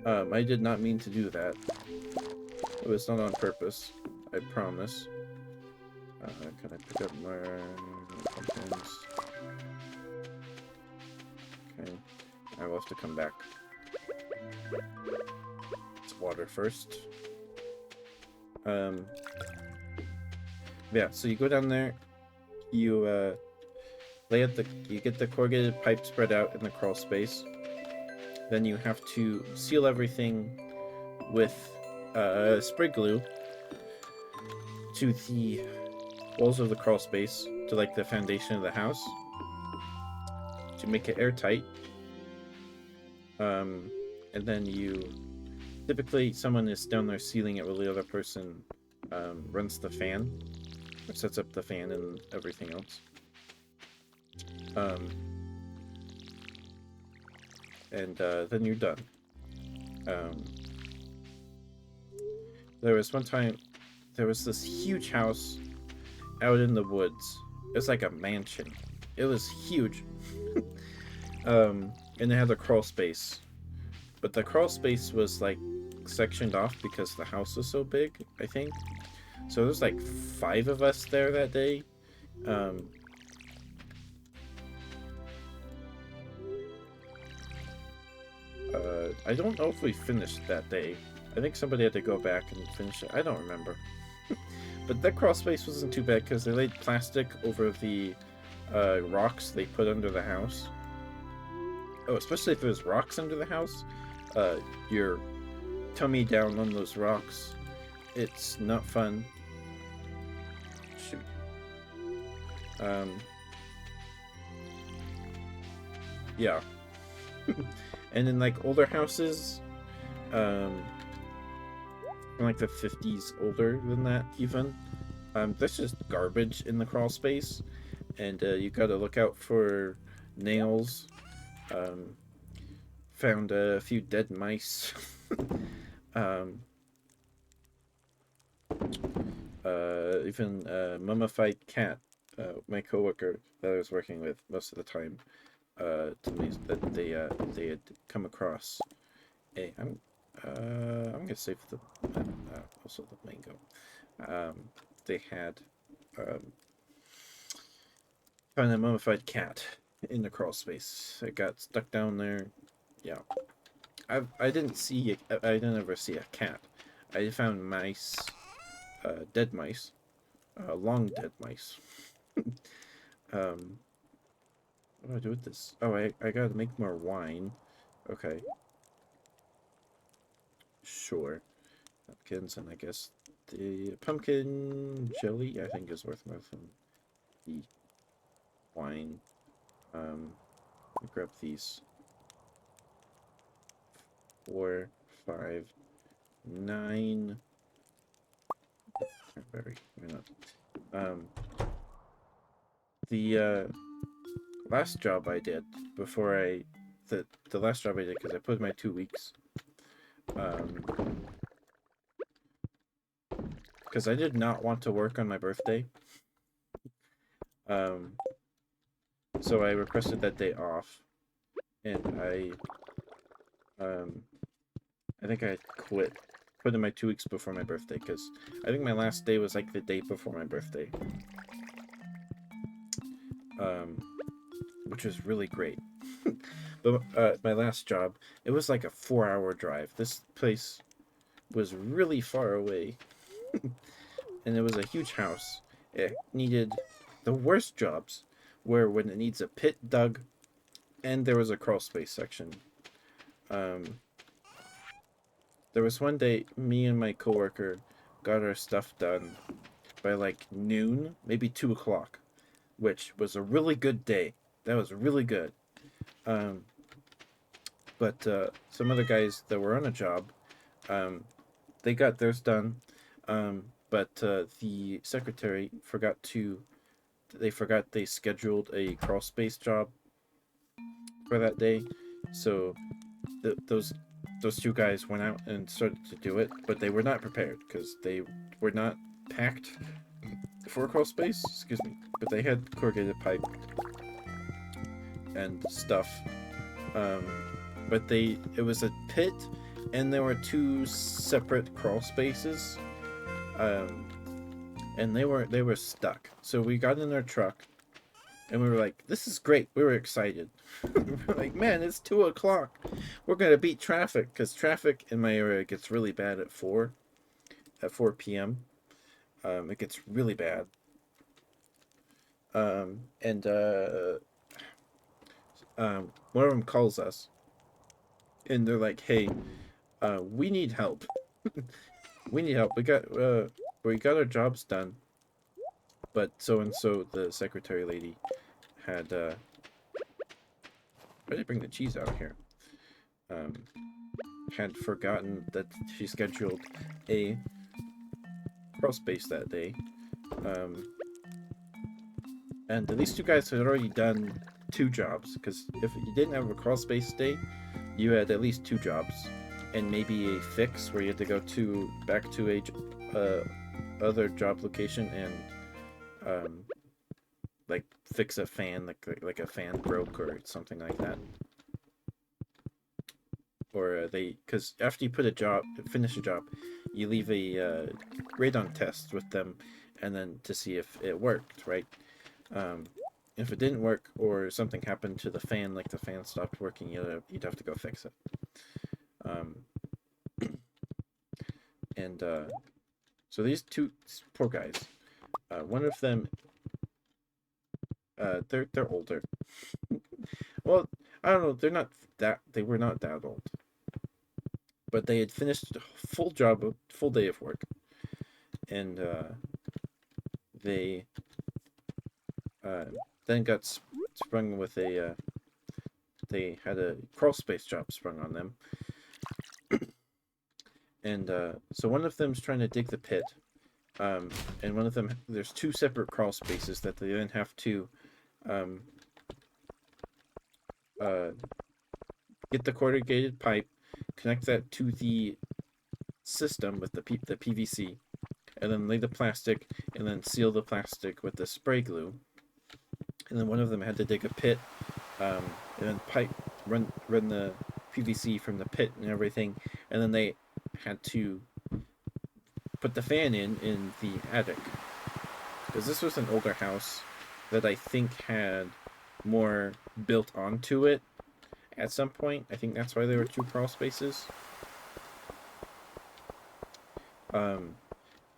I did not mean to do that. It was not on purpose. I promise. Can I pick up more pumpkins? Okay. I will have to come back. Let's water first. Yeah, so you go down there, you lay out you get the corrugated pipe spread out in the crawl space, then you have to seal everything with spray glue to the walls of the crawl space, to like the foundation of the house, to make it airtight. And then you typically someone is down there sealing it while the other person runs the fan or sets up the fan and everything else. And then you're done. There was one time, there was this huge house out in the woods. It was like a mansion. It was huge. And it had a crawl space. But the crawl space was like sectioned off because the house was so big, I think. So there's like 5 of us there that day. I don't know if we finished that day. I think somebody had to go back and finish it. I don't remember. But that crawl space wasn't too bad because they laid plastic over the rocks they put under the house. Oh, especially if there's rocks under the house. Your tummy down on those rocks. It's not fun. Shoot. Yeah. And in like older houses, from like the 50s, older than that even, there's just garbage in the crawl space, and you gotta look out for nails. Found a few dead mice. Even a mummified cat. My coworker that I was working with most of the time told me that they had come across a. I'm gonna save the also the mango. They had found a mummified cat in the crawl space. It got stuck down there. Yeah, I didn't see I didn't ever see a cat. I found mice, dead mice, long dead mice. What do I do with this? Oh, I gotta make more wine. Okay. Sure. Pumpkins, and I guess the pumpkin jelly, I think, is worth more than the wine. Let me grab these. 4, 5, 9. Cranberry. Why not? The last job I did before the last job I did, because I put in my 2 weeks. Because I did not want to work on my birthday. So I requested that day off, and I think I put in my 2 weeks before my birthday, because I think my last day was like the day before my birthday. Which was really great. But my last job, it was like a 4-hour drive. This place was really far away. And it was a huge house. It needed the worst jobs were when it needs a pit dug and there was a crawl space section. There was one day me and my coworker got our stuff done by like noon, maybe 2 o'clock, which was a really good day. That was really good. But some other guys that were on a job, they got theirs done, but the secretary forgot they scheduled a crawl space job for that day, so those 2 guys went out and started to do it, but they were not prepared because they were not packed for crawl space. Excuse me, but they had corrugated pipe and stuff. But it was a pit, and there were 2 separate crawl spaces, and they were stuck. So we got in our truck, and we were like, "This is great." We were excited. We were like, "Man, it's 2 o'clock. We're gonna beat traffic," because traffic in my area gets really bad at 4 p.m. It gets really bad. And one of them calls us, and they're like, "Hey, we need help. We need help. We got our jobs done, but so and so, the secretary lady, had why did I bring the cheese out here? Um, had forgotten that she scheduled a crawl space that day. Um, and these two guys had already done two jobs, because if you didn't have a crawl space day, you had at least two jobs, and maybe a fix where you had to go back to a other job location and like fix a fan, like a fan broke or something like that. Or because after you finish a job, you leave a radon test with them, and then to see if it worked, right? Um, if it didn't work or something happened to the fan, like the fan stopped working, you'd have to go fix it. Um, and so these two poor guys, one of them, they're older. Well, I don't know. They were not that old, but they had finished a full day of work, and they uh, then got sprung with they had a crawl space job sprung on them, and so one of them's trying to dig the pit, and one of them, there's two separate crawl spaces that they then have to um, uh, get the corrugated pipe, connect that to the system with the PVC, and then lay the plastic, and then seal the plastic with the spray glue. And then one of them had to dig a pit, and then run the PVC from the pit and everything, and then they had to put the fan in the attic, because this was an older house that I think had more built onto it at some point. I think that's why there were two crawl spaces.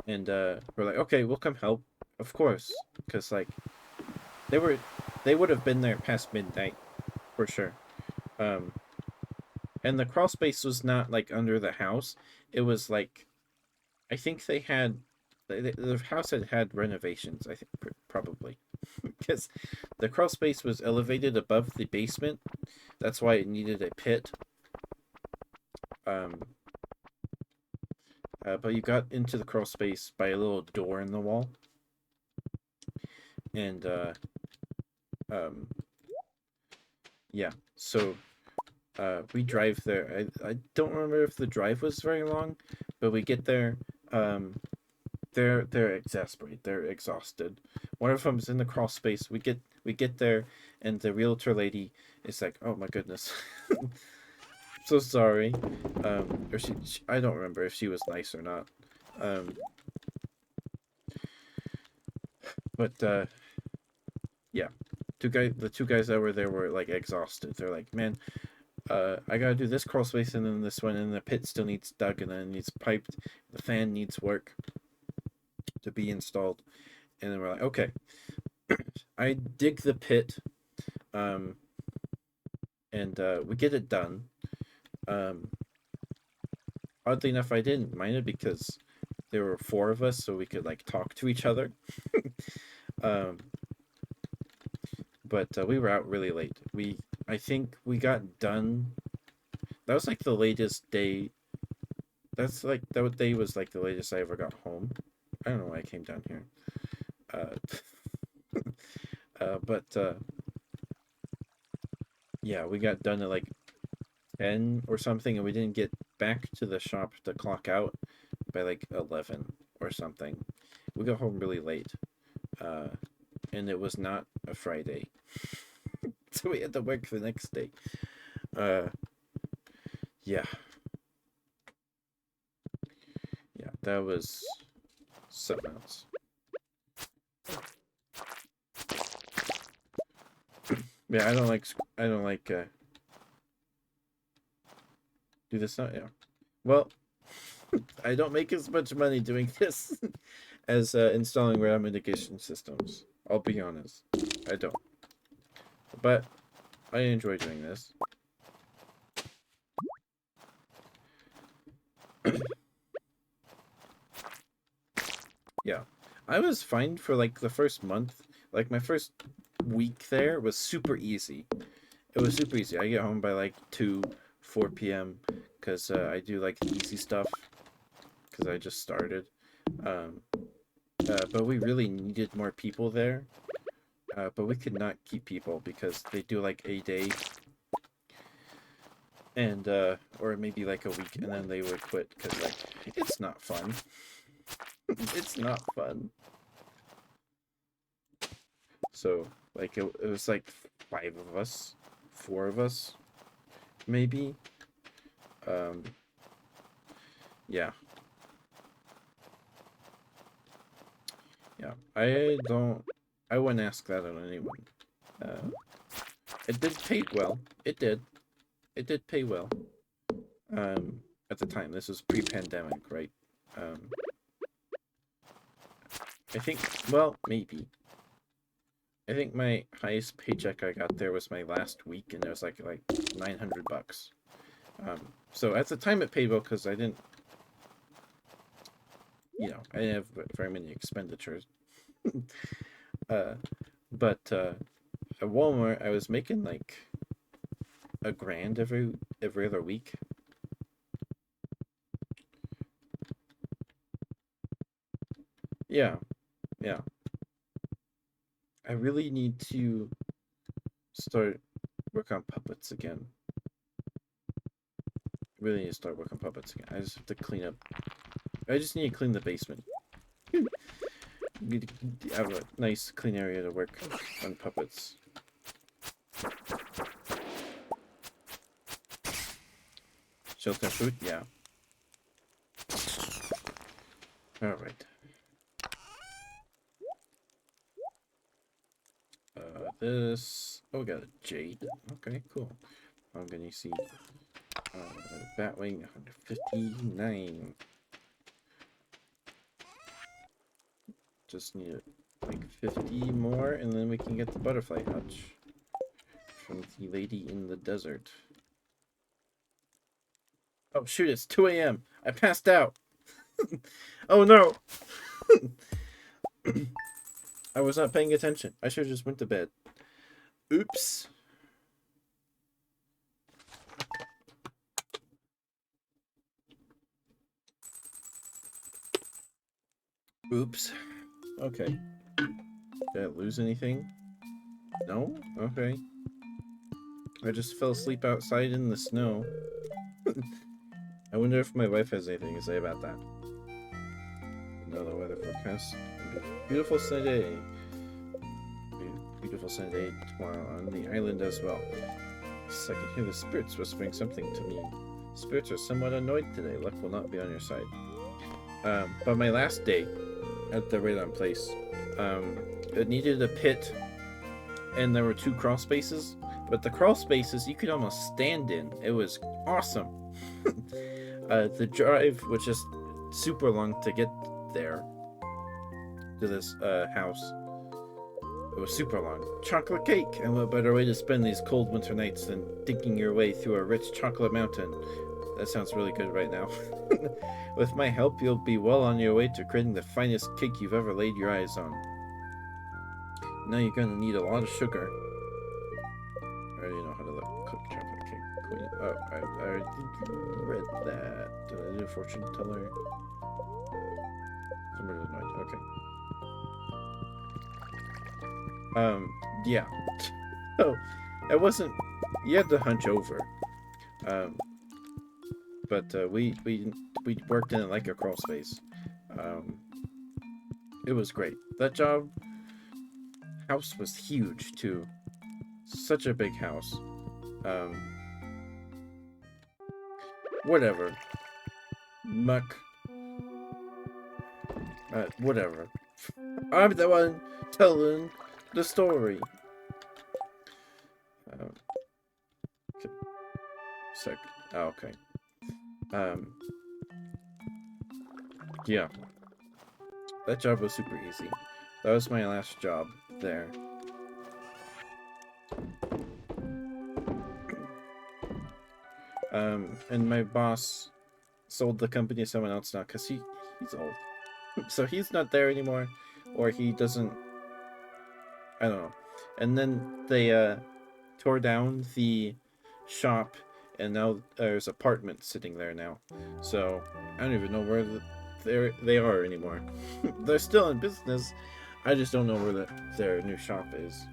And we're like, okay, we'll come help, of course, because like they would have been there past midnight for sure. Um, and the crawl space was not like under the house; it was like, I think they had the house had renovations. I think probably because the crawl space was elevated above the basement. That's why it needed a pit. Um, but you got into the crawl space by a little door in the wall, and um, yeah. So we drive there. I don't remember if the drive was very long, but we get there. Um, they're exasperated. They're exhausted. One of them's in the crawl space. We get there, and the realtor lady is like, "Oh my goodness, so sorry." Or she I don't remember if she was nice or not. Um, but yeah, the two guys that were there were like exhausted. They're like, "Man, I gotta do this crawl space and then this one, and the pit still needs dug, and then it needs piped. The fan needs work to be installed." And then we're like, okay, I dig the pit, um, and we get it done. Um, Oddly enough, I didn't mind it because there were four of us, so we could like talk to each other. um, but we were out really late. I think we got done. That was like the latest day. That day was like the latest I ever got home. I don't know why I came down here. But yeah, we got done at like 10 or something, and we didn't get back to the shop to clock out by like 11 or something. We got home really late, and it was not a Friday, so we had to work the next day. Uh, yeah, yeah, that was something else. Yeah, I don't like do this now. Yeah, well, I don't make as much money doing this as installing radar mitigation systems. I'll be honest, I don't. But I enjoy doing this. Yeah. I was fine for like the first month. Like my first week there was super easy. It was super easy. I get home by like 2, 4 p.m. because I do like the easy stuff because I just started. Um, but we really needed more people there. But we could not keep people because they do like a day and or maybe like a week and then they would quit because like it's not fun. It's not fun. So like it was like 5 of us, 4 of us, maybe. Um, yeah, yeah. I wouldn't ask that on anyone. Uh, it did pay well. It did. It did pay well. At the time, this was pre-pandemic, right? Um, I think. Well, maybe. I think my highest paycheck I got there was my last week, and it was like $900. So at the time it paid well because I didn't, I didn't have very many expenditures. uh, but at Walmart I was making like $1,000 every other week. Yeah, yeah. I really need to start work on puppets again. Really need to start working on puppets again. I just have to clean up. I just need to clean the basement. Need to have a nice clean area to work on puppets. Shelter food, yeah. All right. This. Oh, we got a jade. Okay, cool. I'm gonna see. Batwing 159. Just need like 50 more, and then we can get the butterfly hutch from the lady in the desert. Oh shoot! It's 2 a.m. I passed out. Oh no! I was not paying attention. I should have just went to bed. Oops. Oops. Okay. Did I lose anything? No? Okay. I just fell asleep outside in the snow. I wonder if my wife has anything to say about that. Another weather forecast. Beautiful sunny day. Beautiful sunny day tomorrow on the island as well. Yes, I can hear the spirits whispering something to me. Spirits are somewhat annoyed today. Luck will not be on your side. But my last day at the Radon place, it needed a pit, and there were 2 crawl spaces. But the crawl spaces you could almost stand in. It was awesome. The drive was just super long to get there to this house. It was super long. Chocolate cake! And what better way to spend these cold winter nights than digging your way through a rich chocolate mountain? That sounds really good right now. With my help, you'll be well on your way to creating the finest cake you've ever laid your eyes on. Now you're gonna need a lot of sugar. I already know how to cook chocolate cake. Queen. Oh, I already read that. Did I do a fortune teller? Somebody annoyed. Okay. Yeah. Oh, it wasn't. You had to hunch over. But we worked in it like a crawl space. It was great. That house was huge too. Such a big house. Whatever. Muck. Whatever. I'm the one telling the story. Okay. Sec. Oh, okay. Yeah. That job was super easy. That was my last job there. And my boss sold the company to someone else now because he's old. So he's not there anymore, or he doesn't. I don't know. And then they tore down the shop, and now there's apartments sitting there now. So I don't even know where they are anymore. They're still in business. I just don't know where their new shop is.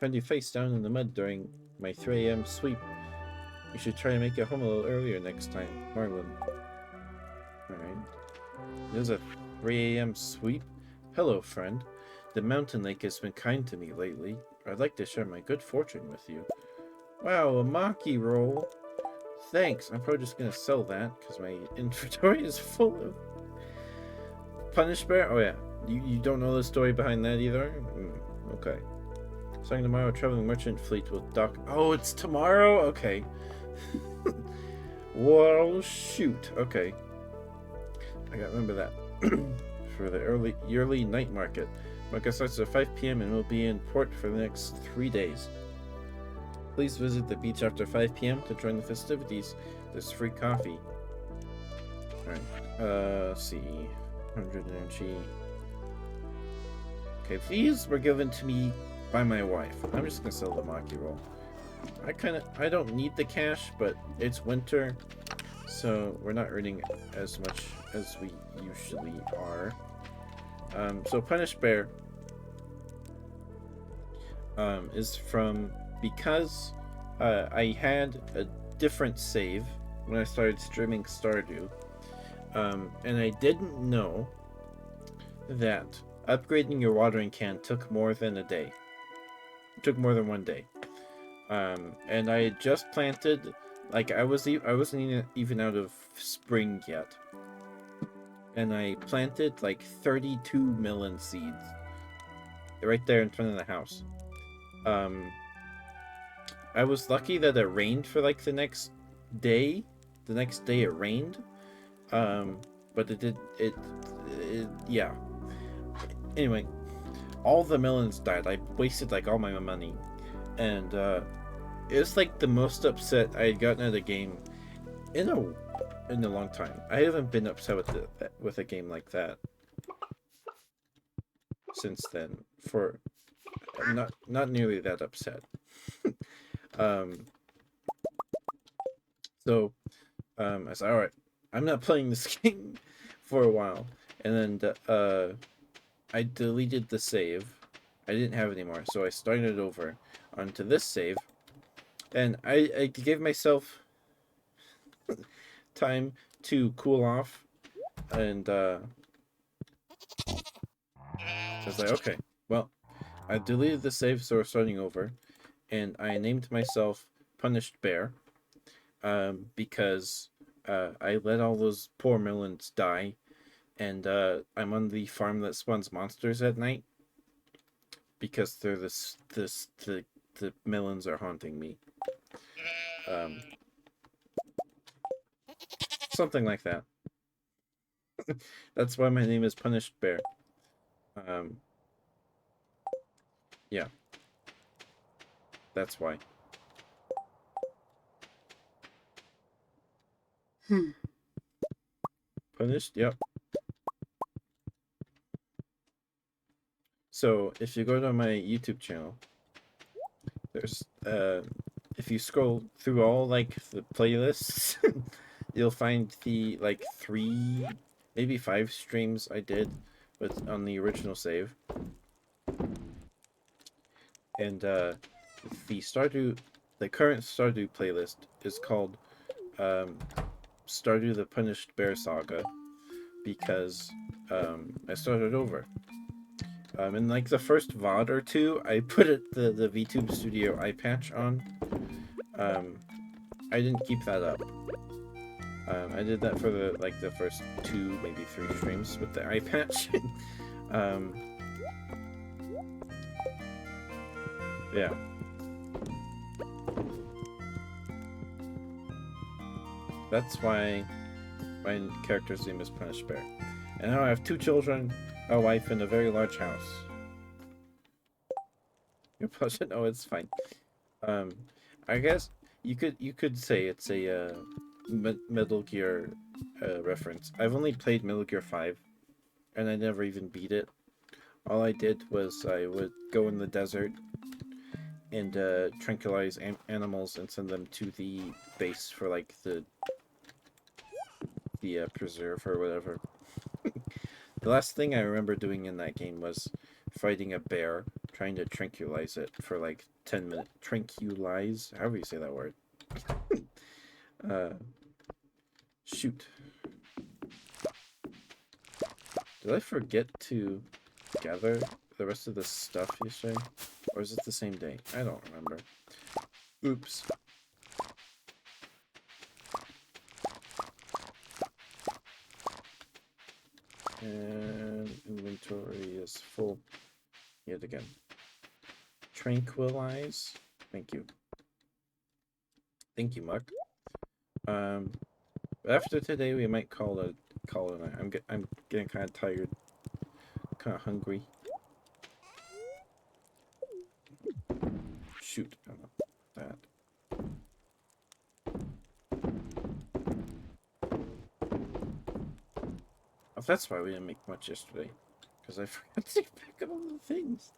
Found you face down in the mud during my 3 a.m. sweep. You should try to make it home a little earlier next time, Marlon. Alright. There's a 3 a.m. sweep? Hello, friend. The mountain lake has been kind to me lately. I'd like to share my good fortune with you. Wow, a Maki roll. Thanks. I'm probably just gonna sell that because my inventory is full of Punish Bear. Oh yeah, you don't know the story behind that either. Okay. Starting tomorrow, traveling merchant fleet will dock. Oh, it's tomorrow. Okay. Well, shoot. Okay. I gotta remember that. For the yearly night market. Market starts at 5 p.m. and will be in port for the next 3 days. Please visit the beach after 5 p.m. to join the festivities. There's free coffee. Alright. Let's see. 100 energy. Okay, these were given to me by my wife. I'm just gonna sell the Maki roll. I don't need the cash, but it's winter, so we're not earning as much as we usually are. So Punish Bear is from because I had a different save when I started streaming Stardew, and I didn't know that upgrading your watering can took more than a day. It took more than 1 day. And I had just planted, like I wasn't even out of spring yet, and I planted like 32 melon seeds right there in front of the house. I was lucky that it rained for like the next day. The next day it rained, but yeah. Anyway, all the melons died. I wasted like all my money, and it was like the most upset I had gotten at a game in a long time. I haven't been upset with a game like that since then. For not nearly that upset. um. So, I said, all right, I'm not playing this game for a while, and then I deleted the save. I didn't have it anymore, so I started over onto this save, and I gave myself time to cool off, and so I was like, okay, well, I deleted the save, so we're starting over, and I named myself Punished Bear, because I let all those poor melons die, and I'm on the farm that spawns monsters at night because they're the melons are haunting me. Um, Something like that. That's why my name is Punished Bear. Um, yeah, that's why. Punished? Yep. So if you go to my YouTube channel, there's if you scroll through all like the playlists, you'll find the like 3, maybe 5 streams I did with on the original save. And the current Stardew playlist is called Stardew the Punished Bear Saga, because I started over. In like the first VOD or two, I put the VTube Studio eye patch on. I didn't keep that up. I did that for the first 2, maybe 3 streams with the eye patch. Yeah. That's why my character's name is Punished Bear. And now I have 2 children, a wife, and a very large house. You're no, it's fine. I guess you could say it's a Metal Gear reference. I've only played Metal Gear 5, and I never even beat it. All I did was I would go in the desert and tranquilize animals and send them to the base for like the preserve or whatever. The last thing I remember doing in that game was fighting a bear, trying to tranquilize it for like 10 minutes. Tranquilize? However you say that word. uh, shoot. Did I forget to gather the rest of the stuff yesterday? Or is it the same day? I don't remember. Oops. And inventory is full yet again. Tranquilize. Thank you. Thank you, Muck. After today, we might call it a night. I'm getting kind of tired, kind of hungry. Shoot, I don't know that. Oh, that's why we didn't make much yesterday, because I forgot to pick up all the things.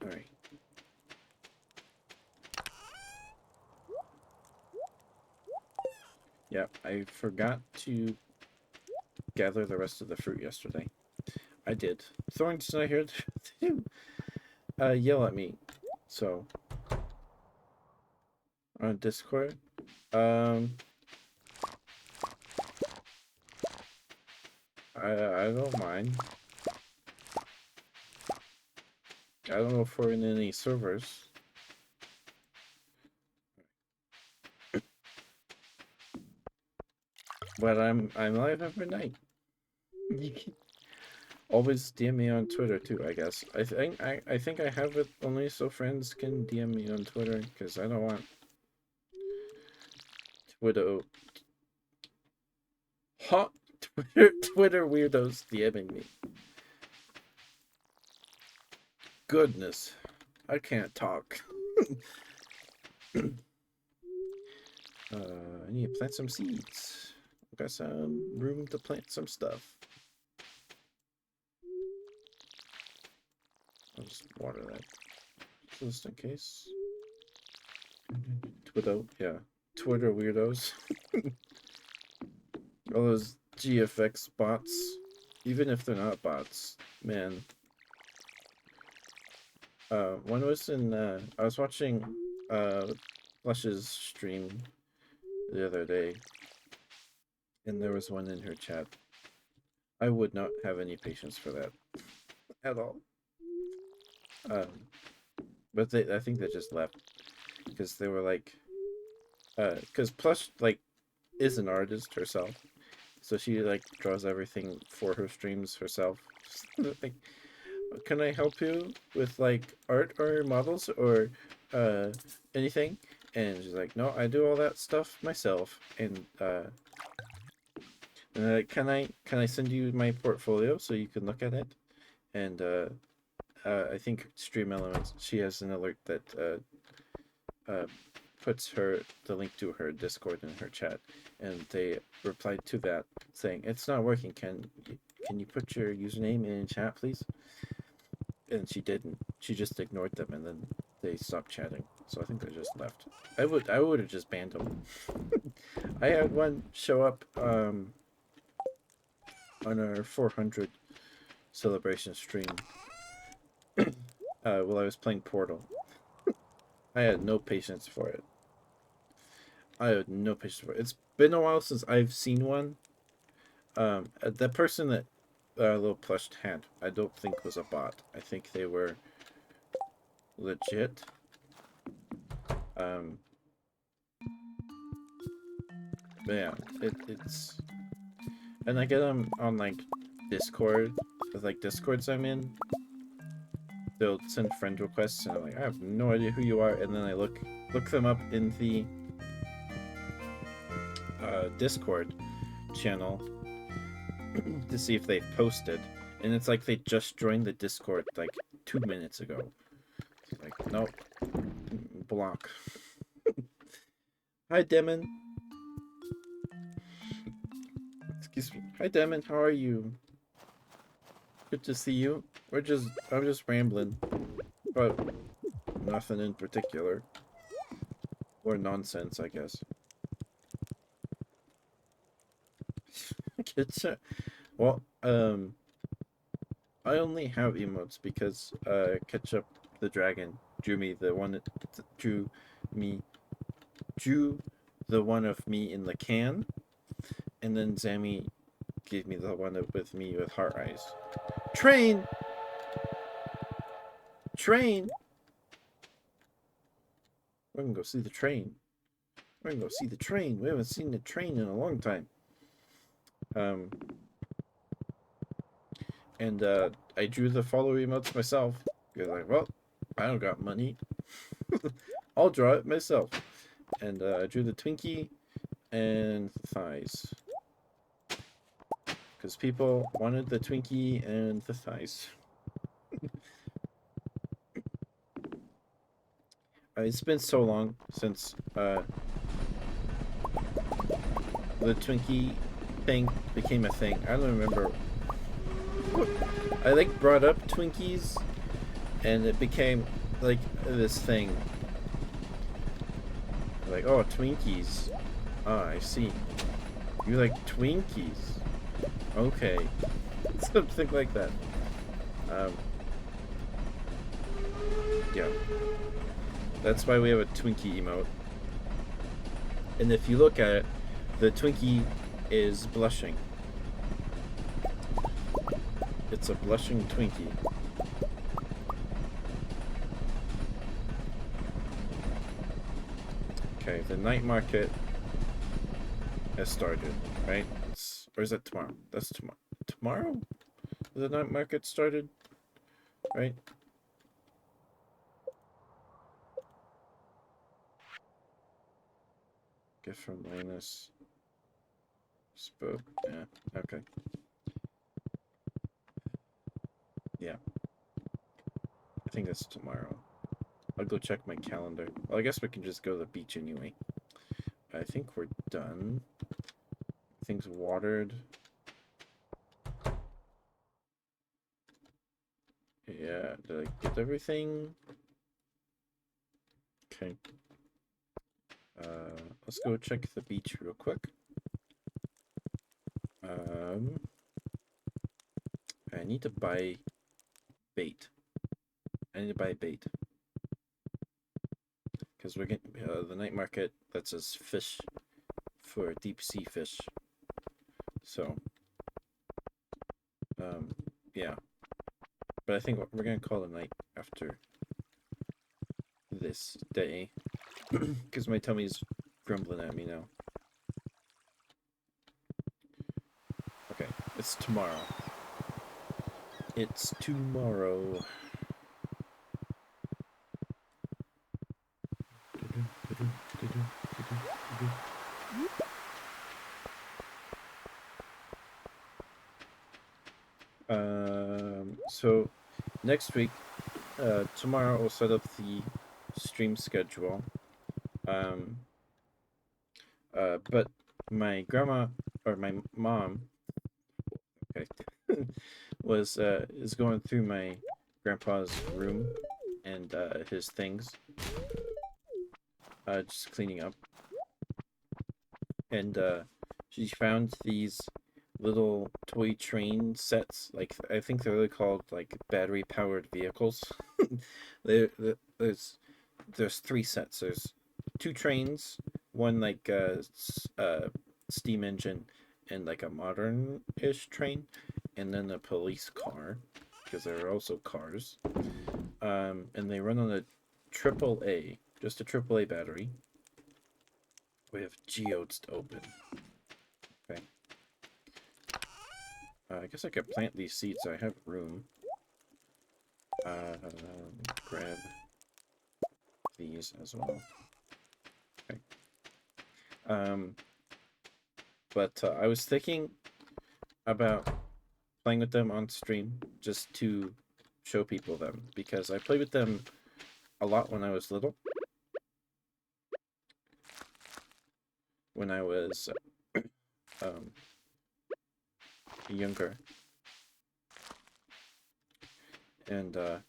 All right. Yeah, I forgot to gather the rest of the fruit yesterday. I did. Thorn's not here to yell at me. So on Discord, I don't mind. I don't know if we're in any servers. But I'm live every night. You can always DM me on Twitter too, I guess. I think I have it only so friends can DM me on Twitter, because I don't want Twitter hot Twitter weirdos DMing me. Goodness, I can't talk. I need to plant some seeds. Got some room to plant some stuff. I'll just water that just in case. Twitter, yeah. Twitter weirdos. All those GFX bots. Even if they're not bots, man. One was in, I was watching, Flesh's stream the other day, and there was one in her chat. I would not have any patience for that at all. But I think they just left because they were like, because Plush like is an artist herself, so she like draws everything for her streams herself. Like, can I help you with like art or models or anything? And she's like, no, I do all that stuff myself. And like, can I send you my portfolio so you can look at it? And I think Stream Elements, she has an alert that puts the link to her Discord in her chat, and they replied to that saying, it's not working, can you put your username in chat, please? And she didn't. She just ignored them, and then they stopped chatting. So I think they just left. I would have just banned them. I had one show up on our 400 celebration stream while I was playing Portal. I had no patience for it. I had no patience for it. It's been a while since I've seen one. The person that little plushed had, I don't think was a bot. I think they were legit. But yeah, it's, and I get them on like Discord, like Discords I'm in. They'll send friend requests, and I'm like, I have no idea who you are, and then I look them up in the Discord channel to see if they've posted, and it's like they just joined the Discord like 2 minutes ago. Like, nope, block. Hi, Demon. Excuse me. Hi, Demon. How are you? Good to see you. I'm just rambling, but nothing in particular. Or nonsense, I guess. It's, well, I only have emotes because Ketchup the Dragon drew me the one that me drew the one of me in the can, and then Zammy gave me the one with me with heart eyes. Train, train. We're gonna go see the train. We're gonna go see the train. We haven't seen the train in a long time. Um, and I drew the follow emotes myself. Because like, well, I don't got money. I'll draw it myself. And I drew the Twinkie and the thighs. Because people wanted the Twinkie and the thighs. It's been so long since the Twinkie thing became a thing. I don't remember. I like brought up Twinkies, and it became like this thing. Like, oh, Twinkies. Ah, I see. You like Twinkies. Okay. Something like that. Um, yeah. That's why we have a Twinkie emote. And if you look at it, the Twinkie is blushing. It's a blushing Twinkie. Okay, the night market has started, right? Or is that tomorrow? That's tomorrow. Tomorrow? The night market started, right? Gift from Linus. Spoke. Yeah, okay. Yeah. I think that's tomorrow. I'll go check my calendar. Well, I guess we can just go to the beach anyway. I think we're done. Things watered. Yeah, did I get everything? Okay. Let's go check the beach real quick. I need to buy bait. I need to buy bait. Because we're getting the night market that says fish for deep sea fish. So, yeah. But I think we're gonna call it night after this day. Because my tummy's grumbling at me now. Okay, it's tomorrow. It's tomorrow. So next week, tomorrow we'll set up the stream schedule. But my grandma or my mom, okay, is going through my grandpa's room and his things, just cleaning up, and she found these little toy train sets. Like I think they're really called like battery powered vehicles. there, there's three sets. There's two trains, one like steam engine, and like a modern-ish train, and then a police car, because there are also cars. And they run on a triple A, just a triple A battery. We have geodes to open. Okay. I guess I could plant these seeds. I have room. Grab these as well. Okay. But I was thinking about playing with them on stream just to show people them, because I played with them a lot when I was little. when I was um, younger, and I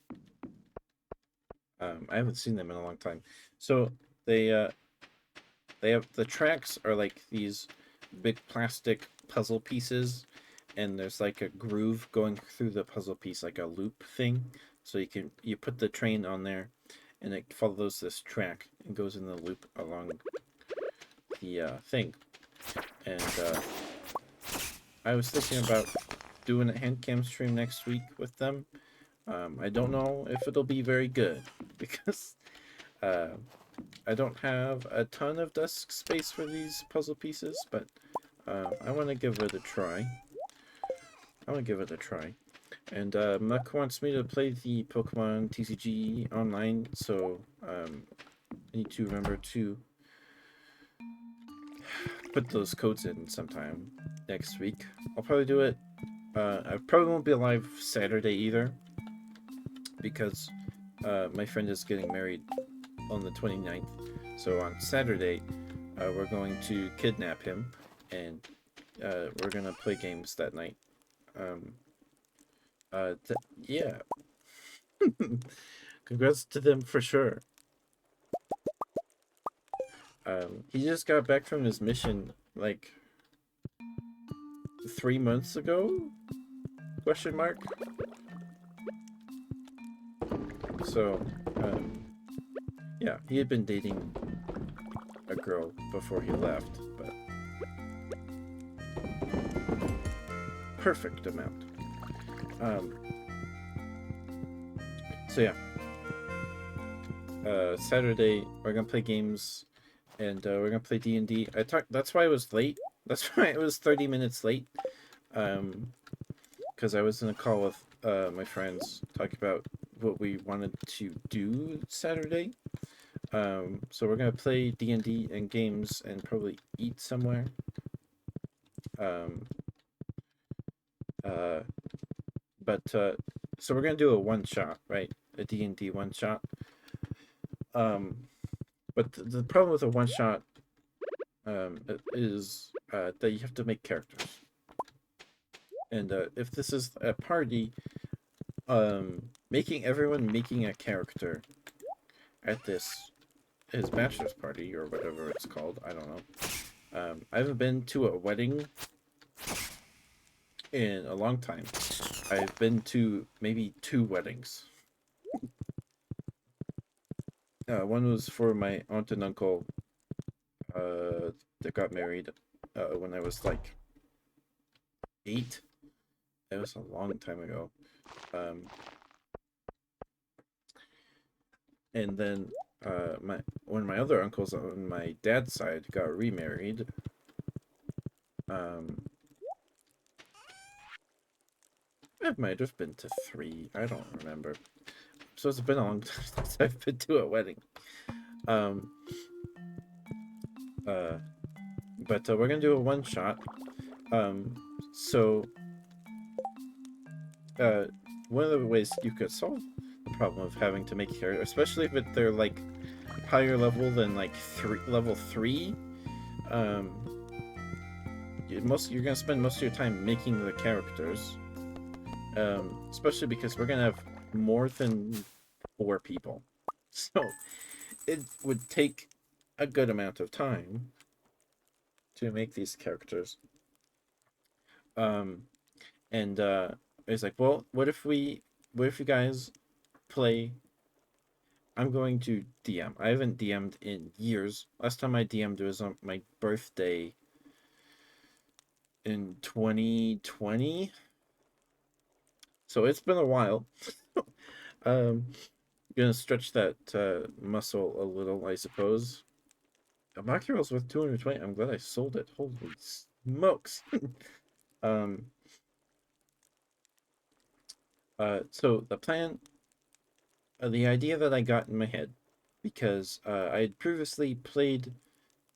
haven't seen them in a long time. So they uh, they have the tracks are like these big plastic puzzle pieces, and there's like a groove going through the puzzle piece, like a loop thing. So you put the train on there, and it follows this track and goes in the loop along the thing. And I was thinking about doing a hand cam stream next week with them. I don't know if it'll be very good because uh, I don't have a ton of desk space for these puzzle pieces, but I want to give it a try. I want to give it a try. And Muck wants me to play the Pokemon TCG online, so I need to remember to put those codes in sometime next week. I'll probably do it. I probably won't be alive Saturday either, because my friend is getting married on the 29th. So on Saturday, we're going to kidnap him, and we're going to play games that night. Um, yeah. Congrats to them for sure. He just got back from his mission like 3 months ago? Question mark. So, yeah, he had been dating a girl before he left, but perfect amount. So yeah, Saturday we're gonna play games, and we're gonna play D&D. That's why I was late. That's why it was 30 minutes late. Because I was in a call with my friends talking about what we wanted to do Saturday. So we're gonna play D&D and games and probably eat somewhere. So we're gonna do a one shot, right? A D&D one shot. But the problem with a one shot is that you have to make characters. And if this is a party, making everyone making a character at his bachelor's party or whatever it's called, I don't know. I haven't been to a wedding in a long time. I've been to maybe 2 weddings. One was for my aunt and uncle that got married when I was like 8. It was a long time ago. And then one of my other uncles on my dad's side got remarried. It might have been to 3. I don't remember. So it's been a long time since I've been to a wedding. But we're gonna do a one shot. So one of the ways you could solve the problem of having to make characters, especially if they're like higher level than like level 3, you're gonna spend most of your time making the characters. Especially because we're gonna have more than 4 people, so it would take a good amount of time to make these characters. And it's like, well, what if you guys play? I'm going to DM. I haven't DM'd in years. Last time I DM'd was on my birthday in 2020. So it's been a while. Gonna stretch that muscle a little, I suppose. A Mackerel's worth 220. I'm glad I sold it. Holy smokes. So the plan, the idea that I got in my head, because I had previously played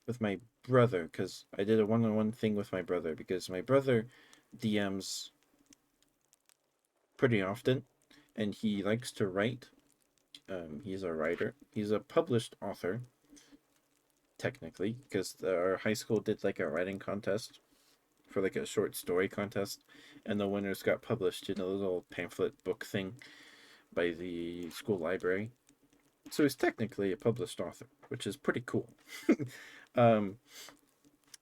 with my brother, because I did a one-on-one thing with my brother, because my brother DMs pretty often, and he likes to write. He's a writer. He's a published author. technically, because our high school did like a writing contest for like a short story contest, and the winners got published in a little pamphlet book thing by the school library. So he's technically a published author, which is pretty cool. um,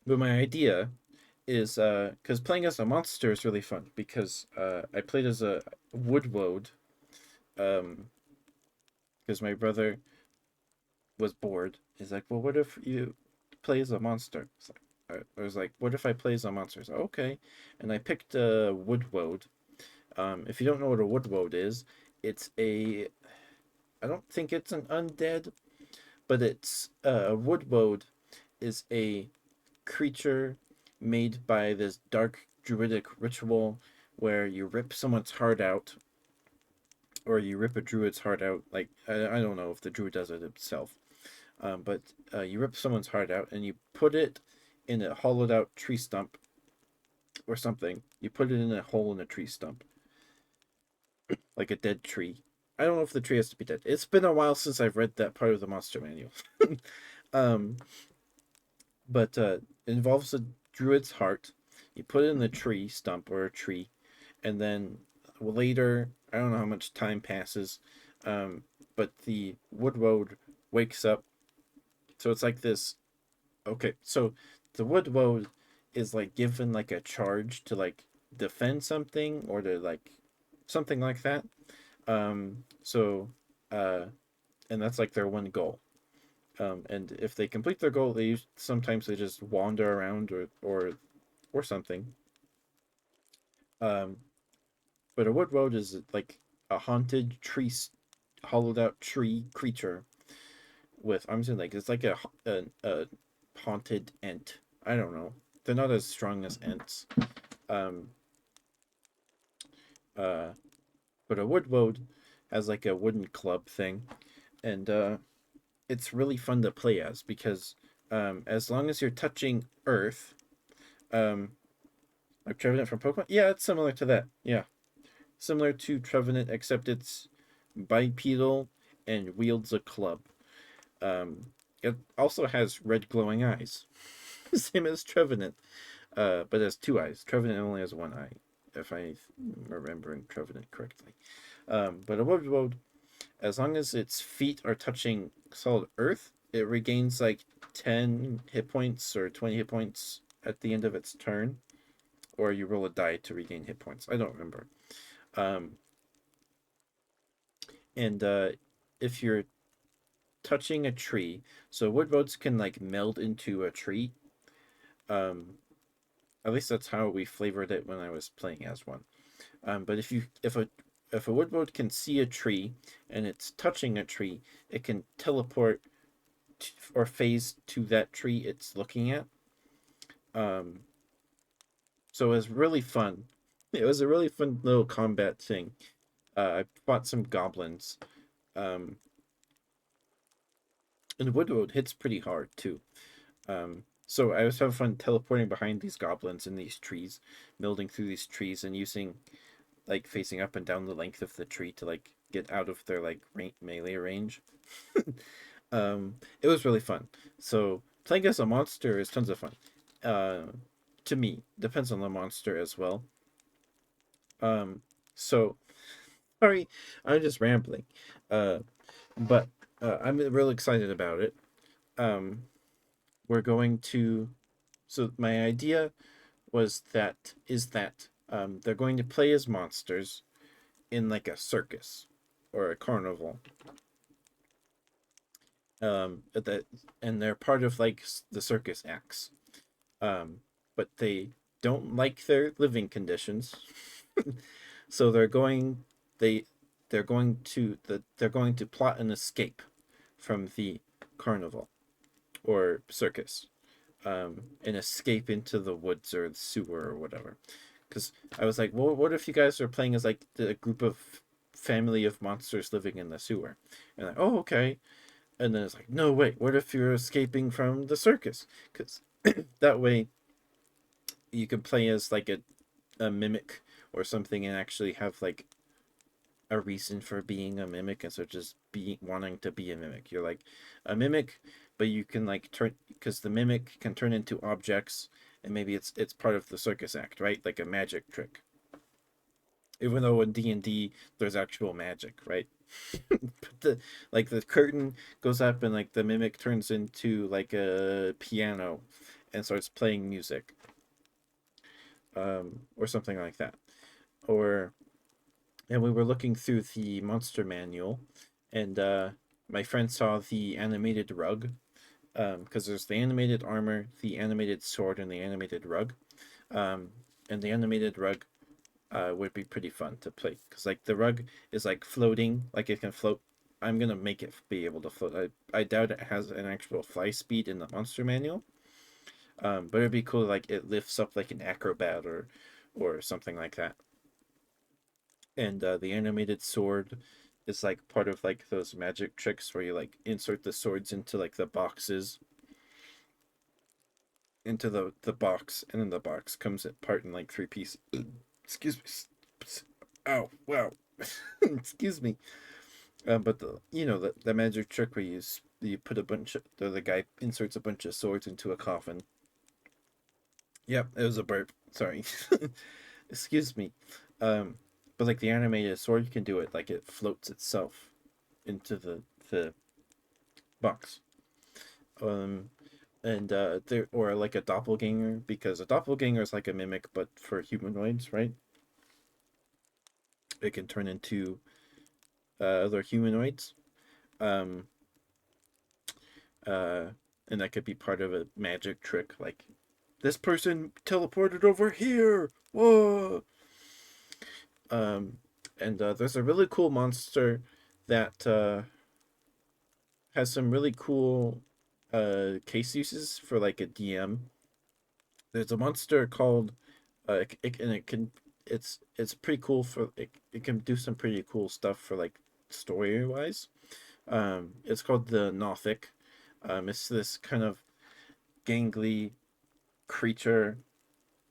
but my idea is because playing as a monster is really fun because I played as a woodwode because my brother was bored. He's like, well, what if you play as a monster? I was like, what if I play as a monster? Like, okay, and I picked a woodwode. If you don't know what a woodwode is, it's a I don't think it's an undead, but it's a woodwode is a creature made by this dark druidic ritual where you rip someone's heart out, or you rip a druid's heart out. Like I don't know if the druid does it himself, but you rip someone's heart out and you put it in a hollowed out tree stump or something. You put it in a hole in a tree stump, like a dead tree. I don't know if the tree has to be dead. It's been a while since I've read that part of the monster manual. um, but it involves a druid's heart. You put it in the tree stump or a tree, and then later, I don't know how much time passes, but the woodwode wakes up. So it's like this. Okay, so the woodwode is like given like a charge to like defend something or to like something like that. So, uh, and that's like their one goal. And if they complete their goal, sometimes they just wander around or something. Um, but a wood road is like a haunted tree, hollowed out tree creature with I'm saying like it's like a haunted ent. I don't know. They're not as strong as ents. Um, uh, but a wood road has like a wooden club thing, and it's really fun to play as because as long as you're touching earth, um, like Trevenant from Pokemon, yeah, it's similar to that. Yeah, similar to Trevenant, except it's bipedal and wields a club. Um, it also has red glowing eyes, same as Trevenant, but has two eyes. Trevenant only has one eye, if I'm remembering Trevenant correctly. But a Wood, as long as its feet are touching solid earth, it regains like 10 hit points or 20 hit points at the end of its turn, or you roll a die to regain hit points. I don't remember. Um, and if you're touching a tree, so wood roads can like meld into a tree. Um, at least that's how we flavored it when I was playing as one. But if a wood road can see a tree and it's touching a tree, it can teleport or phase to that tree it's looking at. Um, so it was really fun. It was a really fun little combat thing. I fought some goblins. Um, and Woodroad hits pretty hard too. So I was having fun teleporting behind these goblins in these trees, building through these trees, and using like facing up and down the length of the tree to like get out of their like melee range. It was really fun. So playing as a monster is tons of fun. Uh, to me, depends on the monster as well. Um, so sorry, I'm just rambling. Uh, but I'm real excited about it. Um, we're going to. So my idea was that they're going to play as monsters in like a circus or a carnival. That and they're part of like the circus acts. But they don't like their living conditions, so they they're going to plot an escape from the carnival or circus, an escape into the woods or the sewer or whatever. Because I was like, well, what if you guys are playing as like the group of family of monsters living in the sewer? And like, oh, okay. And then it's like, no, wait, what if you're escaping from the circus? Because that way you can play as like a mimic or something and actually have like a reason for being a mimic instead of just being wanting to be a mimic. You're like a mimic but you can like turn because the mimic can turn into objects, and maybe it's part of the circus act, right? Like a magic trick. Even though in D&D there's actual magic, right? But the curtain goes up and like the mimic turns into like a piano and starts playing music, or something like that. Or and we were looking through the monster manual, and my friend saw the animated rug, because there's the animated armor, the animated sword, and the animated rug. Um, and the animated rug would be pretty fun to play because like the rug is like floating, like it can float. I'm gonna make it be able to float. I doubt it has an actual fly speed in the monster manual, but it'd be cool like it lifts up like an acrobat or something like that. And the animated sword is like part of like those magic tricks where you like insert the swords into like the boxes into the box, and then the box comes apart in like three pieces. Excuse me. Oh wow. Excuse me. But the magic trick where you put a bunch of the guy inserts a bunch of swords into a coffin. Yep, it was a burp. Sorry. Excuse me. Um, but like the animated sword can do it, like it floats itself into the box. Um, and there or like a doppelganger, because a doppelganger is like a mimic but for humanoids, right? It can turn into other humanoids. Um, uh, and that could be part of a magic trick, like this person teleported over here. Whoa! Um, and there's a really cool monster that has some really cool case uses for like a DM. There's a monster called and it can it's pretty cool for it can do some pretty cool stuff for like story wise. It's called the Nothic. It's this kind of gangly creature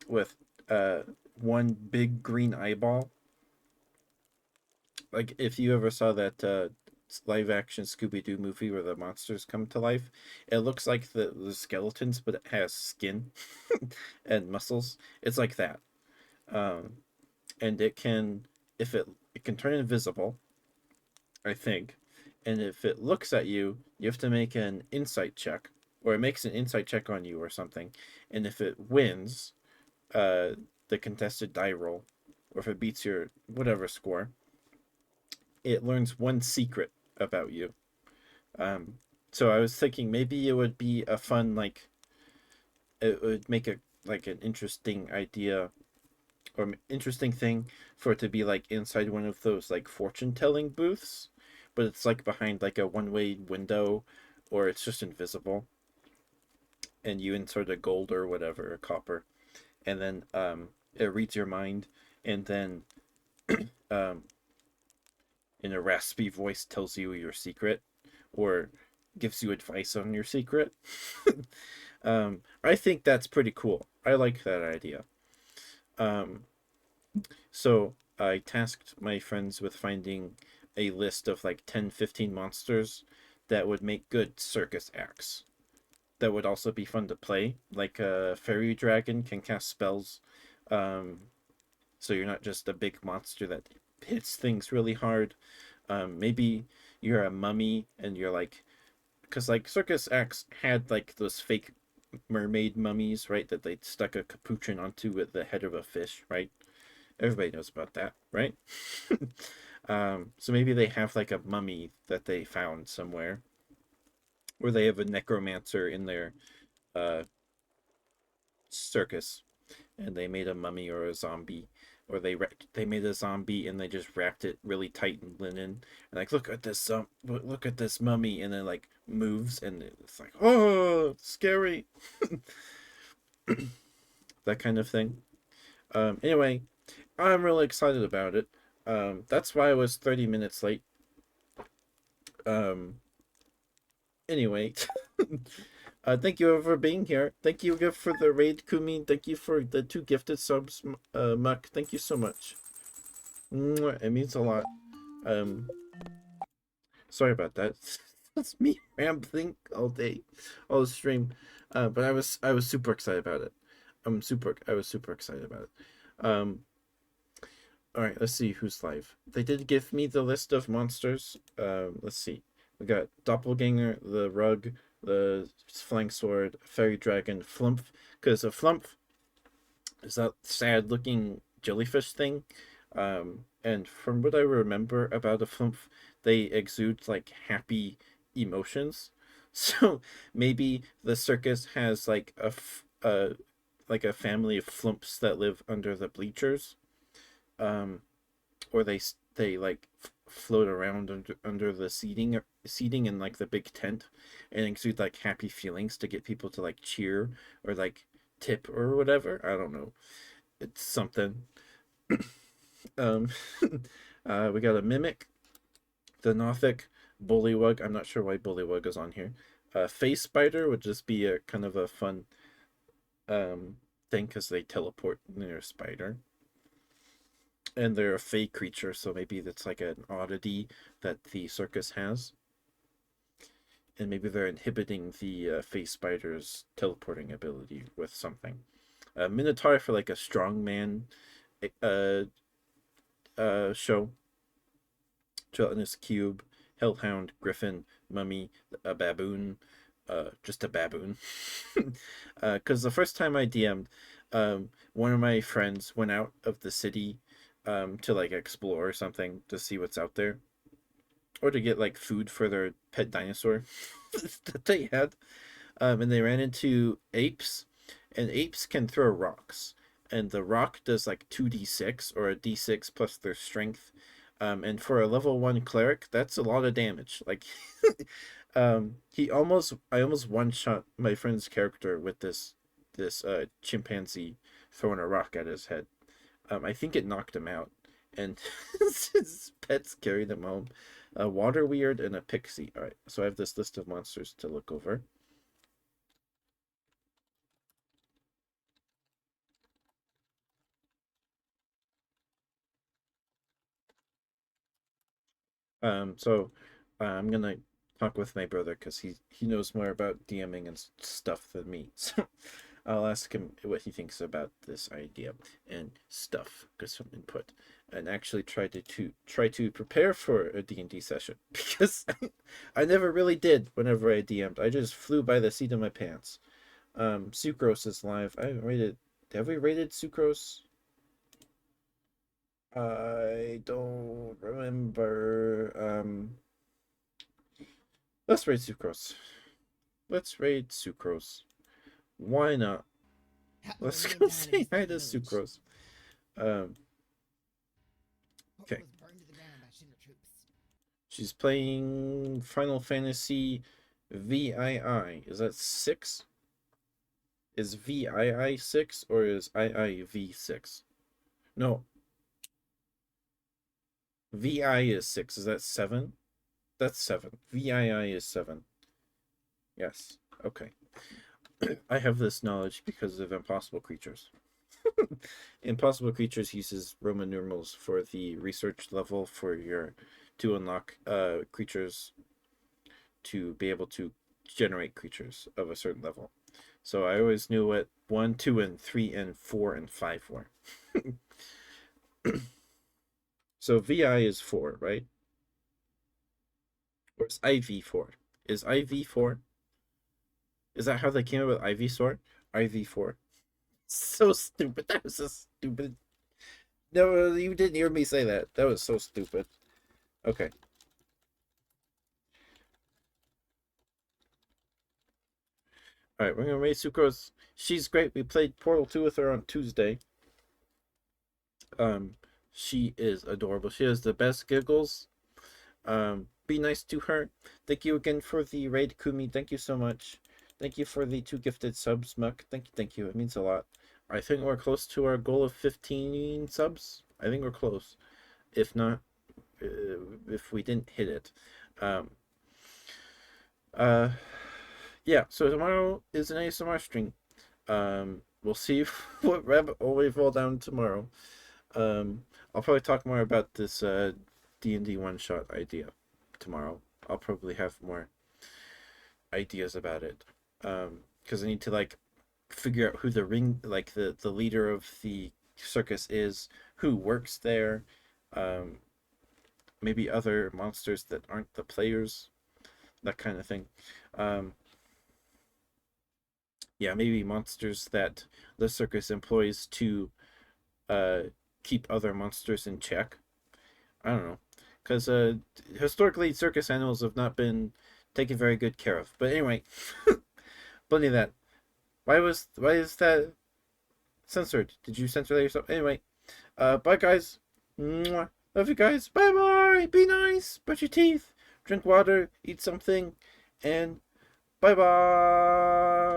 with uh one big green eyeball. Like if you ever saw that live action Scooby Doo movie where the monsters come to life, it looks like the skeletons, but it has skin and muscles. It's like that. Um, and it can if it can turn invisible, I think. And if it looks at you, you have to make an insight check, or it makes an insight check on you or something. And if it wins, uh, the contested die roll, or if it beats your whatever score, it learns one secret about you. Um, so I was thinking maybe it would be a fun like it would make a like an interesting idea or interesting thing for it to be like inside one of those like fortune telling booths, but it's like behind like a one-way window, or it's just invisible, and you insert a gold or whatever, a copper, and then it reads your mind, and then um in a raspy voice tells you your secret, or gives you advice on your secret. I think that's pretty cool. I like that idea. Um, so I tasked my friends with finding a list of like 10, 15 monsters that would make good circus acts. That would also be fun to play. Like a fairy dragon can cast spells. Um, so you're not just a big monster that hits things really hard. Maybe you're a mummy and you're like, because like circus acts had like those fake mermaid mummies, right? That they stuck a capuchin onto with the head of a fish, right? Everybody knows about that, right? So maybe they have like a mummy that they found somewhere, or they have a necromancer in their uh, circus, and they made a mummy or a zombie, or they made a zombie and they just wrapped it really tight in linen, and like look at this mummy, and then like moves, and it's like oh scary, that kind of thing. Anyway, I'm really excited about it. That's why I was 30 minutes late. Um, anyway, thank you for being here. Thank you again for the raid, Kumi. Thank you for the 2 gifted subs, Muck. Thank you so much. Mwah, it means a lot. Um, sorry about that. That's me rambling all day, all the stream. But I was super excited about it. I was super excited about it. All right, let's see who's live. They did give me the list of monsters. Let's see. We got Doppelganger, the Rug, the Flying Sword, Fairy Dragon, Flumph. Because a Flumph is that sad looking jellyfish thing. And from what I remember about a Flumph, they exude like happy emotions. So maybe the circus has like a family of Flumps that live under the bleachers. Um, or they like float around under the seating in like the big tent and exude like happy feelings to get people to like cheer or like tip or whatever. I don't know. It's something. um we got a mimic, the Nothic, Bullywug. I'm not sure why Bullywug is on here. Face Spider would just be a kind of a fun thing because they teleport near a spider. And they're a fey creature, so maybe that's like an oddity that the circus has. And maybe they're inhibiting the fey spider's teleporting ability with something. Minotaur for like a strongman uh, show. Gelatinous cube, hellhound, griffin, mummy, a baboon, just a baboon. Because the first time I DM'd, one of my friends went out of the city to like explore or something to see what's out there, or to get like food for their pet dinosaur that they had. And they ran into apes, and apes can throw rocks, and the rock does like 2d6 or a d6 plus their strength. And for a level 1 cleric, that's a lot of damage. Like, I almost one shot my friend's character with this chimpanzee throwing a rock at his head. I think it knocked him out, and his pets carried him home. A water weird and a pixie. All right, so I have this list of monsters to look over. So I'm gonna talk with my brother because he knows more about DMing and stuff than me. So I'll ask him what he thinks about this idea and stuff, get some input, and actually try to prepare for a D&D session because I never really did whenever I DM'd. I just flew by the seat of my pants. Sucrose is live. I rated. Have we rated Sucrose? I don't remember. Let's raid Sucrose. Let's raid Sucrose. Why not? Let's go say hi to Sucrose. Um, okay. She's playing Final Fantasy VII. Is that 6? Is VII 6 or is IIV 6? No. VI is 6. Is that 7? That's 7. VII is 7. Yes. Okay. I have this knowledge because of Impossible Creatures. Impossible Creatures uses Roman numerals for the research level for your to unlock creatures to be able to generate creatures of a certain level. So I always knew what 1, 2, and 3, and 4, and 5 were. So VI is 4, right? Or is IV 4? Is IV 4? Is that how they came up with Ivysaur? IV4. So stupid. That was so stupid. No, you didn't hear me say that. That was so stupid. Okay. Alright, we're gonna raise Sucrose. She's great. We played Portal 2 with her on Tuesday. She is adorable. She has the best giggles. Be nice to her. Thank you again for the raid, Kumi. Thank you so much. Thank you for the 2 gifted subs, Muck. Thank you. It means a lot. I think we're close to our goal of 15 subs. I think we're close. If not, if we didn't hit it. Yeah, so tomorrow is an ASMR stream. We'll see what rabbit hole we fall down tomorrow. I'll probably talk more about this D&D one-shot idea tomorrow. I'll probably have more ideas about it. Because I need to like figure out who the the leader of the circus is, who works there, um, maybe other monsters that aren't the players, that kind of thing. Um, yeah, maybe monsters that the circus employs to uh, keep other monsters in check. I don't know, because historically circus animals have not been taken very good care of. But anyway, plenty of that. Why is that censored? Did you censor that yourself? Anyway, bye guys. Mwah. Love you guys. Bye bye. Be nice. Brush your teeth. Drink water. Eat something. And bye bye.